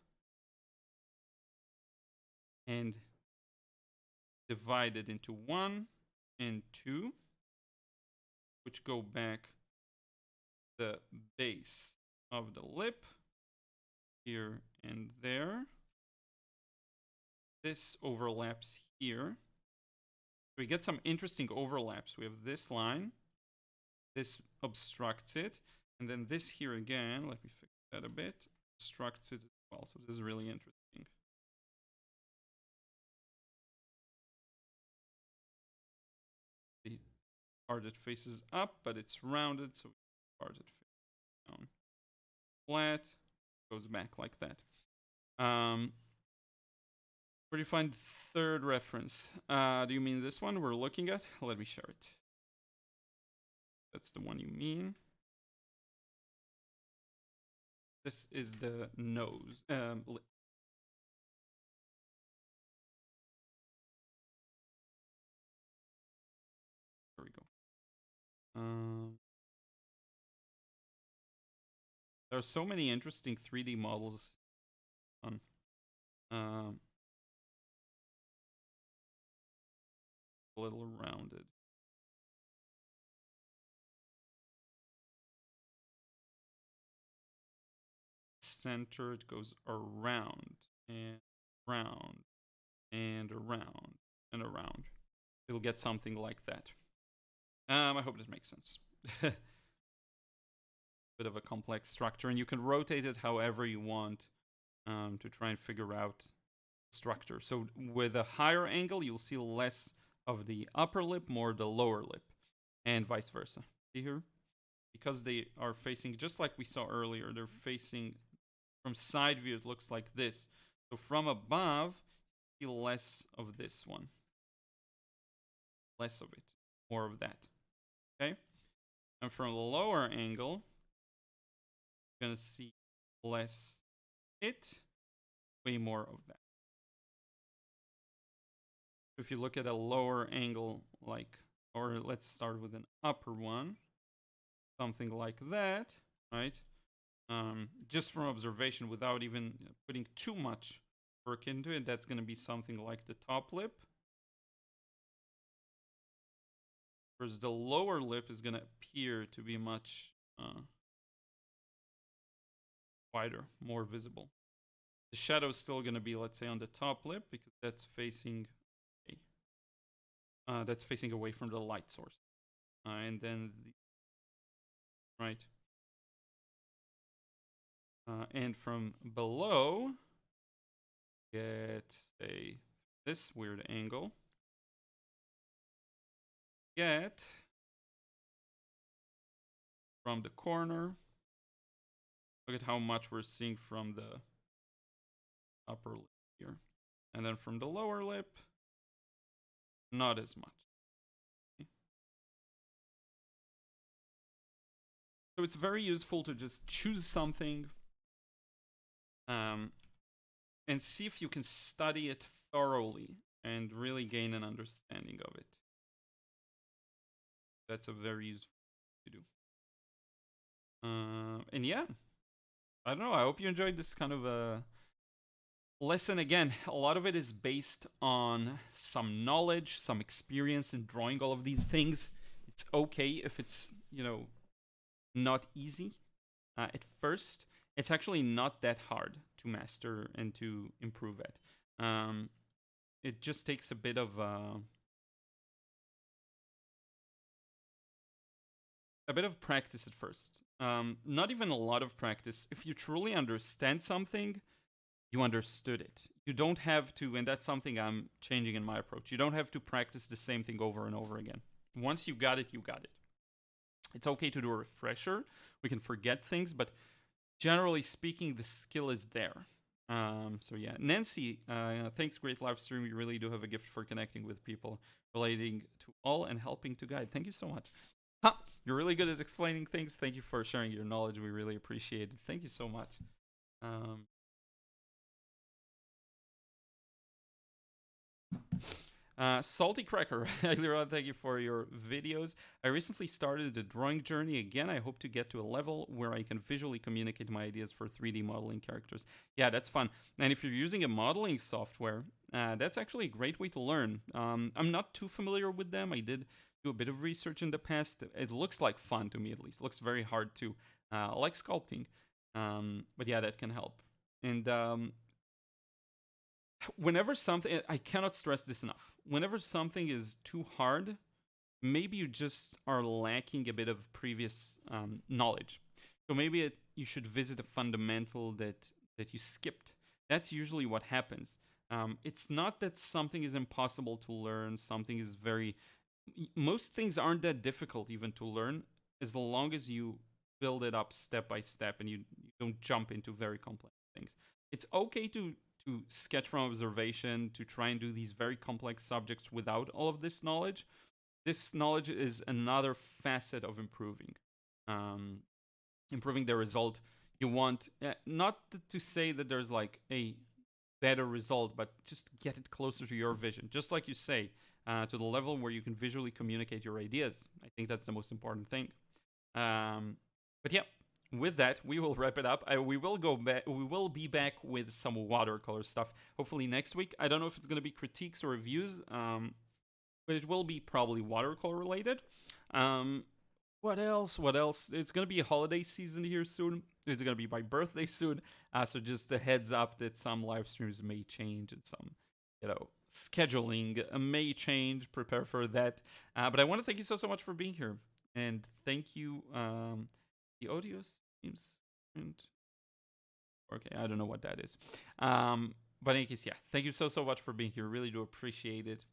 and divided into 1 and 2, which go back the base of the lip here and there. This overlaps here. We get some interesting overlaps. We have this line. This obstructs it. And then this here again, let me fix that a bit, obstructs it as well. So this is really interesting. The part that faces up, but it's rounded, so the part that faces down flat goes back like that. Where do you find the third reference? Do you mean this one we're looking at? Let me share it. That's the one you mean. This is the nose. There we go. There are so many interesting 3D models on. A little rounded. Center, it goes around and around and around and around. It'll get something like that. I hope that makes sense. Bit of a complex structure, and you can rotate it however you want to try and figure out structure. So with a higher angle, you'll see less of the upper lip, more the lower lip, and vice versa. See here? Because they are facing, just like we saw earlier, they're facing from side view, it looks like this. So from above, you see less of this one. Less of it, more of that. Okay? And from a lower angle, you're going to see less it, way more of that. If you look at a lower angle, like, or let's start with an upper one, something like that, right? Just from observation, without even putting too much work into it, that's going to be something like the top lip. Whereas the lower lip is going to appear to be much wider, more visible. The shadow is still going to be, let's say, on the top lip because that's facing away from the light source. And then, right. And from below, get, say, this weird angle. Get from the corner. Look at how much we're seeing from the upper lip here. And then from the lower lip, not as much. Okay. So it's very useful to just choose something and see if you can study it thoroughly and really gain an understanding of it. That's a very useful thing to do. And yeah, I don't know. I hope you enjoyed this kind of a lesson. Again, a lot of it is based on some knowledge, some experience in drawing all of these things. It's okay if it's, not easy at first. It's actually not that hard to master and to improve at. It just takes a bit of practice at first. Not even a lot of practice. If you truly understand something, you understood it. You don't have to, and that's something I'm changing in my approach. You don't have to practice the same thing over and over again. Once you got it, you got it. It's okay to do a refresher. We can forget things, but generally speaking, the skill is there. So yeah, Nancy, thanks, great live stream. You really do have a gift for connecting with people, relating to all and helping to guide. Thank you so much. You're really good at explaining things. Thank you for sharing your knowledge. We really appreciate it. Thank you so much. Salty Cracker, Liron, thank you for your videos. I recently started the drawing journey again. I hope to get to a level where I can visually communicate my ideas for 3D modeling characters. Yeah, that's fun. And if you're using a modeling software, that's actually a great way to learn. I'm not too familiar with them. I did do a bit of research in the past. It looks like fun to me, at least. It looks very hard too. I like sculpting. But yeah, that can help. And whenever something, I cannot stress this enough. Whenever something is too hard, maybe you just are lacking a bit of previous knowledge. So maybe you should visit a fundamental that you skipped. That's usually what happens. It's not that something is impossible to learn. Something is most things aren't that difficult even to learn, as long as you build it up step by step and you don't jump into very complex things. It's okay to sketch from observation, to try and do these very complex subjects without all of this knowledge. This knowledge is another facet of improving the result you want. Not to say that there's like a better result, but just get it closer to your vision. Just like you say, to the level where you can visually communicate your ideas. I think that's the most important thing. But yeah, with that, we will wrap it up. We will go back. We will be back with some watercolor stuff. Hopefully next week. I don't know if it's going to be critiques or reviews, but it will be probably watercolor related. What else? It's going to be a holiday season here soon. It's going to be my birthday soon. So just a heads up that some live streams may change and some, scheduling may change. Prepare for that. But I want to thank you so much for being here, and thank you. The audio seems okay. I don't know what that is. But in any case, yeah, thank you so much for being here. Really do appreciate it.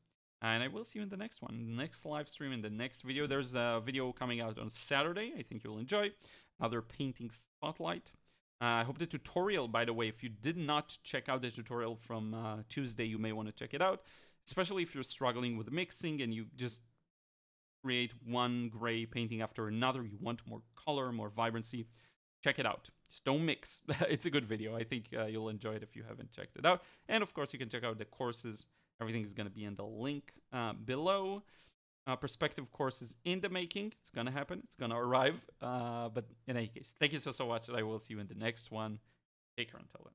And I will see you in the next one, next live stream, in the next video. There's a video coming out on Saturday. I think you'll enjoy. Another painting spotlight. I hope the tutorial, by the way, if you did not check out the tutorial from Tuesday, you may want to check it out, especially if you're struggling with mixing and you just create one gray painting after another. You want more color, more vibrancy. Check it out. Just don't mix. It's a good video. I think you'll enjoy it if you haven't checked it out. And of course, you can check out the courses. Everything is going to be in the link below. Perspective course is in the making. It's going to happen. It's going to arrive. But in any case, thank you so much. And I will see you in the next one. Take care until then.